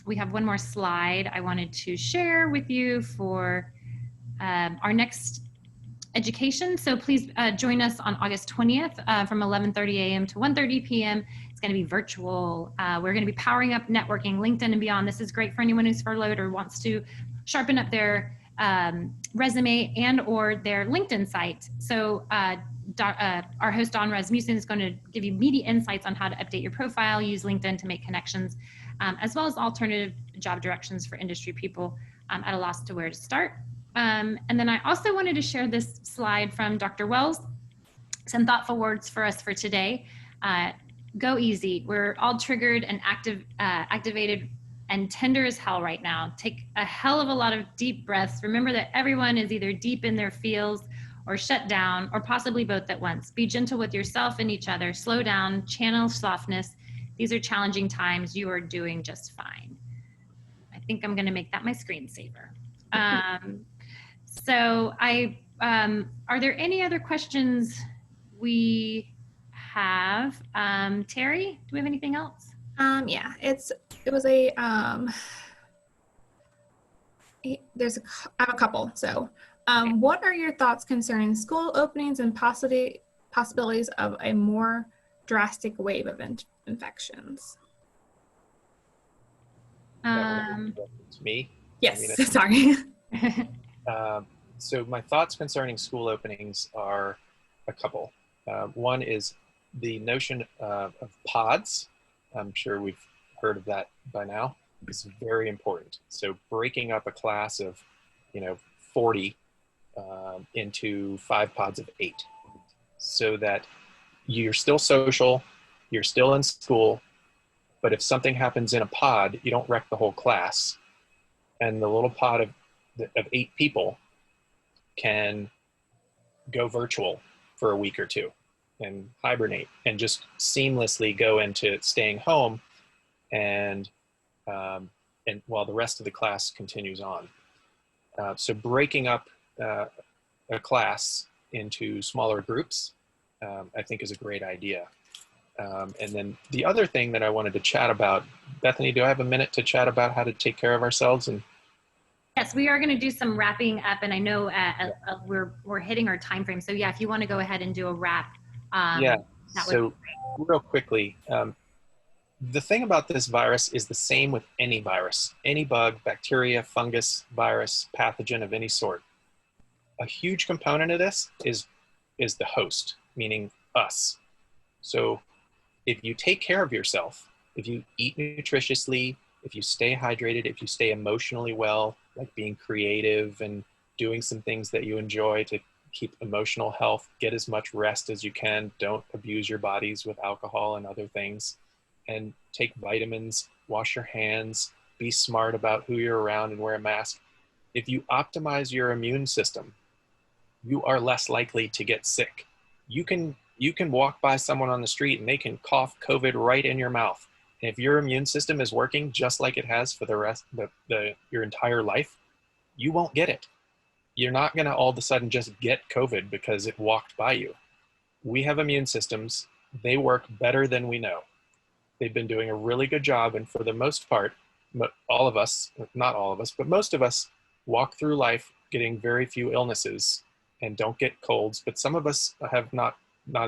We have one more slide I wanted to share with you for our next education. So please join us on August 20th from 11:30 a.m. to 1:30 p.m. It's going to be virtual. We're going to be powering up networking, LinkedIn and beyond. This is great for anyone who's furloughed or wants to sharpen up their resume and or their LinkedIn site. So our host, Don Rasmussen, is going to give you meaty insights on how to update your profile, use LinkedIn to make connections, as well as alternative job directions for industry people at a loss to where to start. And then I also wanted to share this slide from Dr. Wells, some thoughtful words for us for today. Go easy. We're all triggered and activated and tender as hell right now. Take a hell of a lot of deep breaths. Remember that everyone is either deep in their feels or shut down, or possibly both at once. Be gentle with yourself and each other. Slow down, channel softness. These are challenging times. You are doing just fine. I think I'm gonna make that my screensaver. So are there any other questions we have? Terry, do we have anything else? Yeah, it was a I have a couple. So what are your thoughts concerning school openings and possibilities of a more drastic wave of infections? It's me. Yes, sorry. So my thoughts concerning school openings are a couple. One is the notion of pods. I'm sure we've heard of that by now. It's very important. So breaking up a class of, 40 into 5 pods of 8, so that you're still social, you're still in school, but if something happens in a pod, you don't wreck the whole class. And the little pod of 8 people can go virtual for a week or two and hibernate and just seamlessly go into staying home and while the rest of the class continues on. So breaking up a class into smaller groups, I think is a great idea. And then the other thing that I wanted to chat about, Bethany, do I have a minute to chat about how to take care of ourselves? And yes, we are going to do some wrapping up, and I know we're hitting our time frame. So yeah, if you want to go ahead and do a wrap. Yeah, so real quickly, the thing about this virus is the same with any virus, any bug, bacteria, fungus, virus, pathogen of any sort. A huge component of this is the host, meaning us. So if you take care of yourself, if you eat nutritiously, if you stay hydrated, if you stay emotionally well, like being creative and doing some things that you enjoy to keep emotional health, get as much rest as you can, don't abuse your bodies with alcohol and other things, and take vitamins, wash your hands, be smart about who you're around and wear a mask. If you optimize your immune system, you are less likely to get sick. You can You can walk by someone on the street and they can cough COVID right in your mouth. And if your immune system is working just like it has for the rest of your entire life, you won't get it. You're not going to all of a sudden just get COVID because it walked by you. We have immune systems. They work better than we know. They've been doing a really good job. And for the most part, all of us, not all of us, but most of us walk through life getting very few illnesses and don't get colds. But some of us have not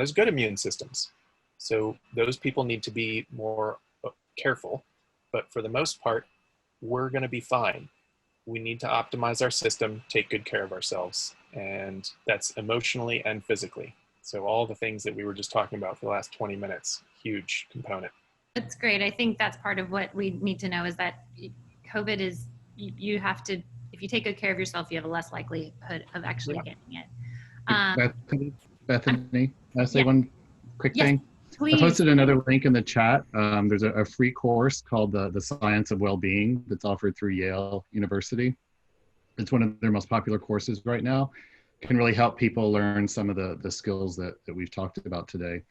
as good immune systems. So those people need to be more careful. But for the most part, we're going to be fine. We need to optimize our system, take good care of ourselves. And that's emotionally and physically. So all the things that we were just talking about for the last 20 minutes, huge component. That's great. I think that's part of what we need to know is that COVID is, you have to, if you take good care of yourself, you have a less likelihood of actually getting it. Bethany, can I say yeah. one quick Yes, thing? please. I posted another link in the chat. There's a free course called the Science of Wellbeing that's offered through Yale University. It's one of their most popular courses right now. Can really help people learn some of the skills that we've talked about today.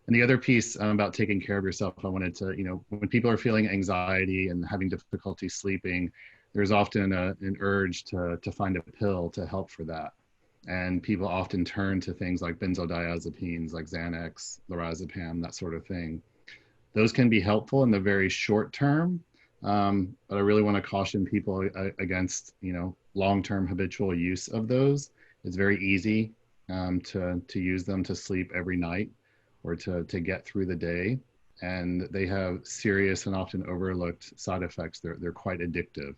And the other piece about taking care of yourself, I wanted to, when people are feeling anxiety and having difficulty sleeping, there's often an urge to find a pill to help for that. And people often turn to things like benzodiazepines, like Xanax, lorazepam, that sort of thing. Those can be helpful in the very short term, but I really want to caution people against, long-term habitual use of those. It's very easy to use them to sleep every night or to get through the day. And they have serious and often overlooked side effects. They're quite addictive.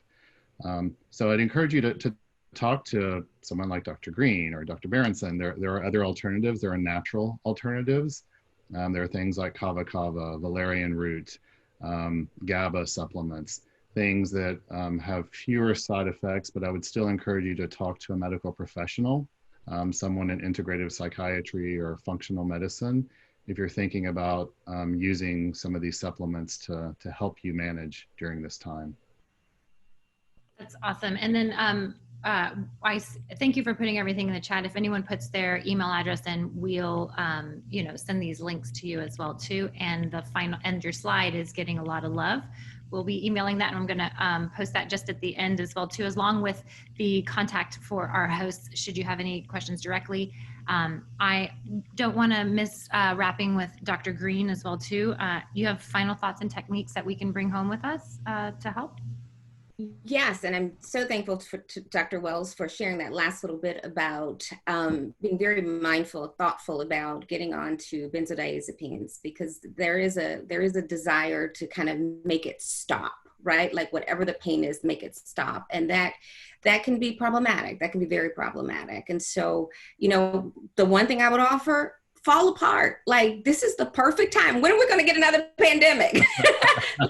So I'd encourage you to talk to someone like Dr. Green or Dr. Berenson. There are other alternatives. There are natural alternatives. There are things like kava kava, valerian root, GABA supplements, things that have fewer side effects, but I would still encourage you to talk to a medical professional, someone in integrative psychiatry or functional medicine, if you're thinking about using some of these supplements to help you manage during this time. That's awesome. And then I thank you for putting everything in the chat. If anyone puts their email address in, we'll send these links to you as well too. And your slide is getting a lot of love. We'll be emailing that, and I'm going to post that just at the end as well too, along with the contact for our hosts should you have any questions directly. I don't want to miss wrapping with Dr. Green as well too. You have final thoughts and techniques that we can bring home with us to help? Yes, and I'm so thankful to Dr. Wells for sharing that last little bit about being very mindful, thoughtful about getting on to benzodiazepines, because there is a desire to kind of make it stop, right? Like whatever the pain is, make it stop, and that can be problematic. That can be very problematic. And so, the one thing I would offer: fall apart. Like, this is the perfect time. When are we going to get another pandemic?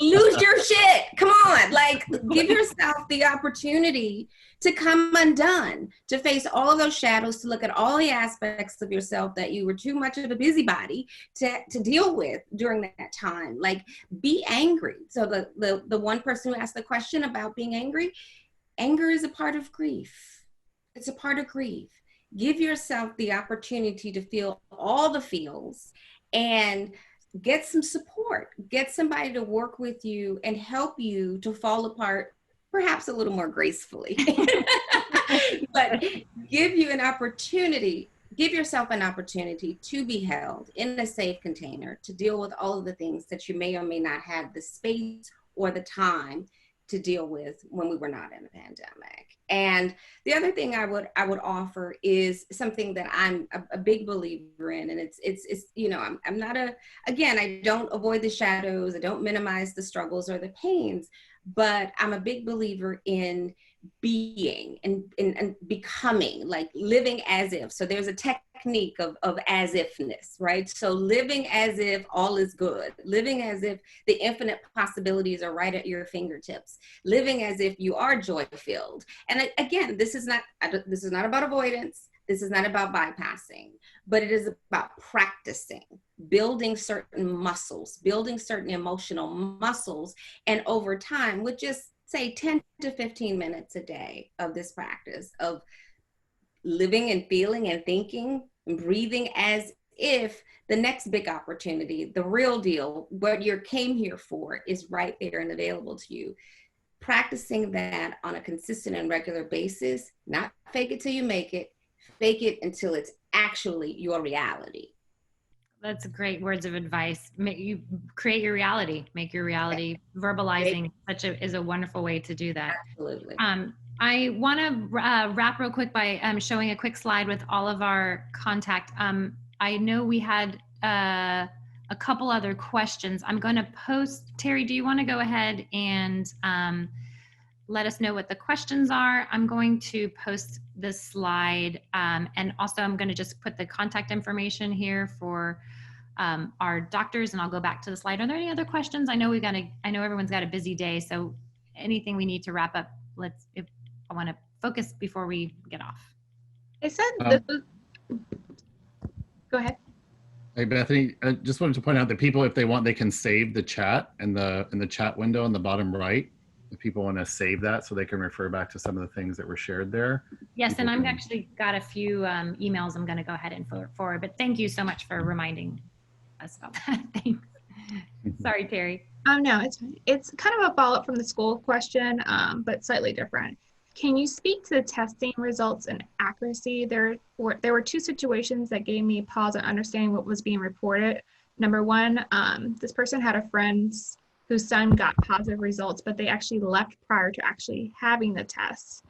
Lose your shit. Come on. Like, give yourself the opportunity to come undone, to face all of those shadows, to look at all the aspects of yourself that you were too much of a busybody to deal with during that time. Like, be angry. So the one person who asked the question about being angry, anger is a part of grief. It's a part of grief. Give yourself the opportunity to feel all the feels and get some support. Get somebody to work with you and help you to fall apart, perhaps a little more gracefully. But give yourself an opportunity to be held in a safe container to deal with all of the things that you may or may not have the space or the time to deal with when we were not in a pandemic. And the other thing I would offer is something that I'm a big believer in, and it's I'm not I don't avoid the shadows, I don't minimize the struggles or the pains, but I'm a big believer in being and becoming, like living as if. So there's a technique of as ifness, right? So living as if all is good, living as if the infinite possibilities are right at your fingertips, living as if you are joy filled. And again, this is not about avoidance. This is not about bypassing, but it is about practicing, building certain muscles, building certain emotional muscles. And over time, with just say 10 to 15 minutes a day of this practice of living and feeling and thinking and breathing as if the next big opportunity, the real deal, what you came here for, is right there and available to you. Practicing that on a consistent and regular basis, not fake it till you make it, fake it until it's actually your reality. That's great words of advice. You create your reality, make your reality. Verbalizing is a wonderful way to do that. Absolutely. I want to wrap real quick by showing a quick slide with all of our contact. I know we had a couple other questions. I'm going to post, Terry, do you want to go ahead and let us know what the questions are? I'm going to post this slide, and also I'm going to just put the contact information here for our doctors, and I'll go back to the slide. Are there any other questions? I know I know everyone's got a busy day, so anything we need to wrap up, I want to focus before we get off. I said this was, go ahead. Hey, Bethany, I just wanted to point out that people, if they want, they can save the chat in the chat window on the bottom right. If people want to save that so they can refer back to some of the things that were shared there. Yes, and I've actually got a few emails I'm going to go ahead and forward, but thank you so much for reminding us about that. Thanks. Sorry, Terry. No, it's kind of a follow-up from the school question, but slightly different. Can you speak to the testing results and accuracy? There were two situations that gave me pause on understanding what was being reported. Number one, this person had a friend whose son got positive results, but they actually left prior to actually having the tests.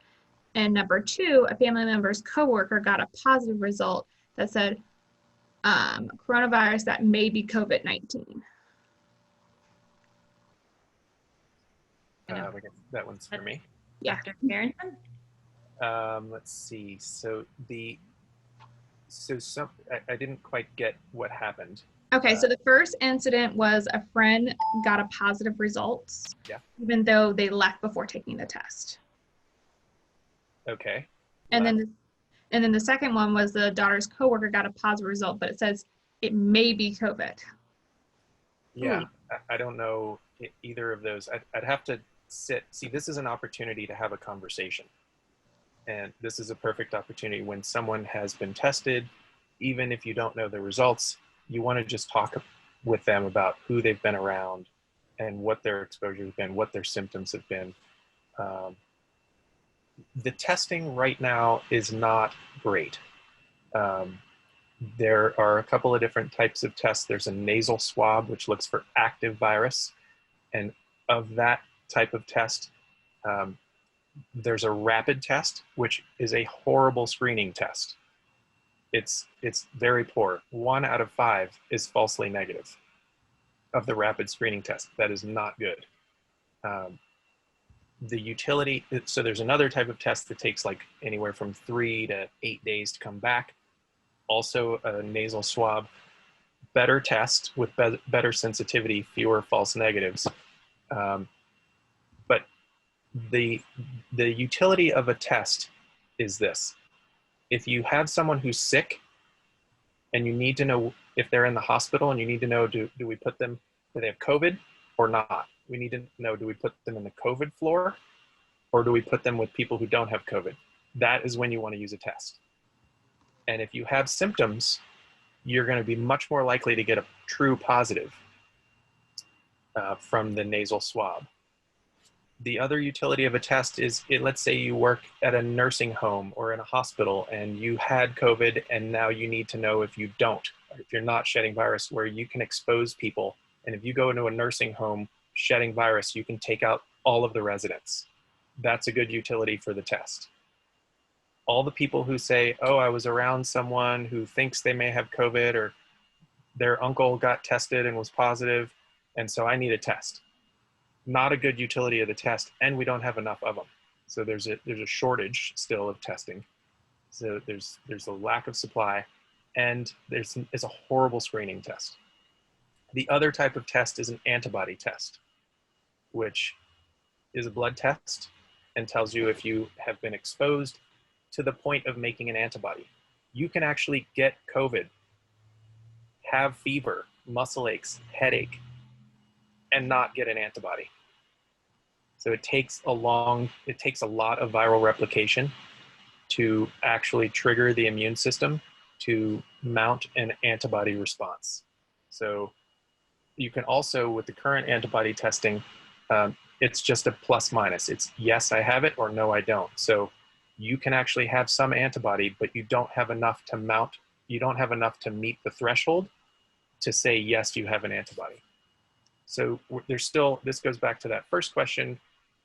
And number two, a family member's coworker got a positive result that said coronavirus that may be COVID-19. That one's for me. Yeah. Dr. Berenson? Let's see. I didn't quite get what happened. Okay, so the first incident was a friend got a positive result, even though they left before taking the test. Okay. And then the second one was the daughter's coworker got a positive result, but it says it may be COVID. Yeah, I don't know either of those. I'd have to see, this is an opportunity to have a conversation. And this is a perfect opportunity when someone has been tested, even if you don't know the results, you want to just talk with them about who they've been around and what their exposure has been, what their symptoms have been. The testing right now is not great. There are a couple of different types of tests. There's a nasal swab, which looks for active virus. And of that type of test, there's a rapid test, which is a horrible screening test. It's very poor. 1 out of 5 is falsely negative of the rapid screening test. That is not good. The utility, so there's another type of test that takes like anywhere from 3 to 8 days to come back. Also a nasal swab, better test with better sensitivity, fewer false negatives. But the utility of a test is this. If you have someone who's sick and you need to know if they're in the hospital and you need to know, do we put them, do they have COVID or not? We need to know, do we put them in the COVID floor or do we put them with people who don't have COVID? That is when you want to use a test. And if you have symptoms, you're going to be much more likely to get a true positive from the nasal swab. The other utility of a test is, let's say you work at a nursing home or in a hospital and you had COVID and now you need to know if you don't, or if you're not shedding virus, where you can expose people. And if you go into a nursing home shedding virus, you can take out all of the residents. That's a good utility for the test. All the people who say, oh, I was around someone who thinks they may have COVID or their uncle got tested and was positive, and so I need a test. Not a good utility of the test, and we don't have enough of them. So there's a shortage still of testing. So there's a lack of supply, and it's a horrible screening test. The other type of test is an antibody test, which is a blood test and tells you if you have been exposed to the point of making an antibody. You can actually get COVID, have fever, muscle aches, headache, and not get an antibody. So it takes a lot of viral replication to actually trigger the immune system to mount an antibody response. So you can also, with the current antibody testing, it's just a plus minus. It's yes, I have it, or no, I don't. So you can actually have some antibody, but you don't have enough to mount, you don't have enough to meet the threshold to say, yes, you have an antibody. So there's still, this goes back to that first question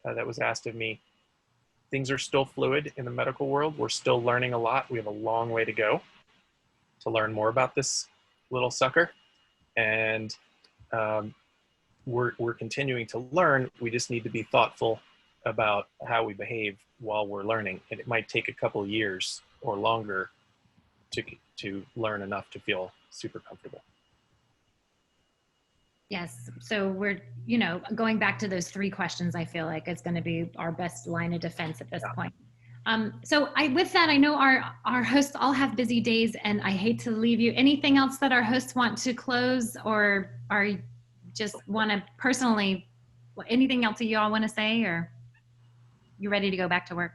that was asked of me. Things are still fluid in the medical world. We're still learning a lot. We have a long way to go to learn more about this little sucker. And we're continuing to learn. We just need to be thoughtful about how we behave while we're learning. And it might take a couple of years or longer to learn enough to feel super comfortable. Yes. So we're, going back to those 3 questions, I feel like it's going to be our best line of defense at this point. So with that, I know our hosts all have busy days, and I hate to leave you. Anything else that our hosts want to close, or are just want to personally, anything else that you all want to say, or you ready to go back to work?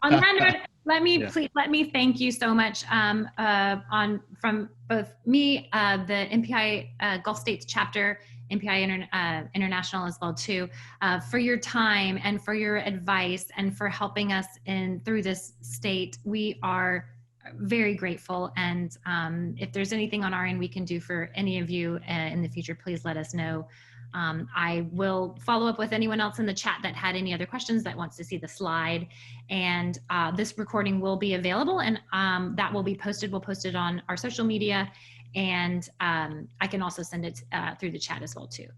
On that note, let me thank you so much from both me, the MPI Gulf States chapter, MPI International as well too, for your time and for your advice and for helping us through this state. We are very grateful, and if there's anything on our end we can do for any of you in the future, please let us know. I will follow up with anyone else in the chat that had any other questions, that wants to see the slide. And this recording will be available, and that will be posted. We'll post it on our social media, and I can also send it through the chat as well too.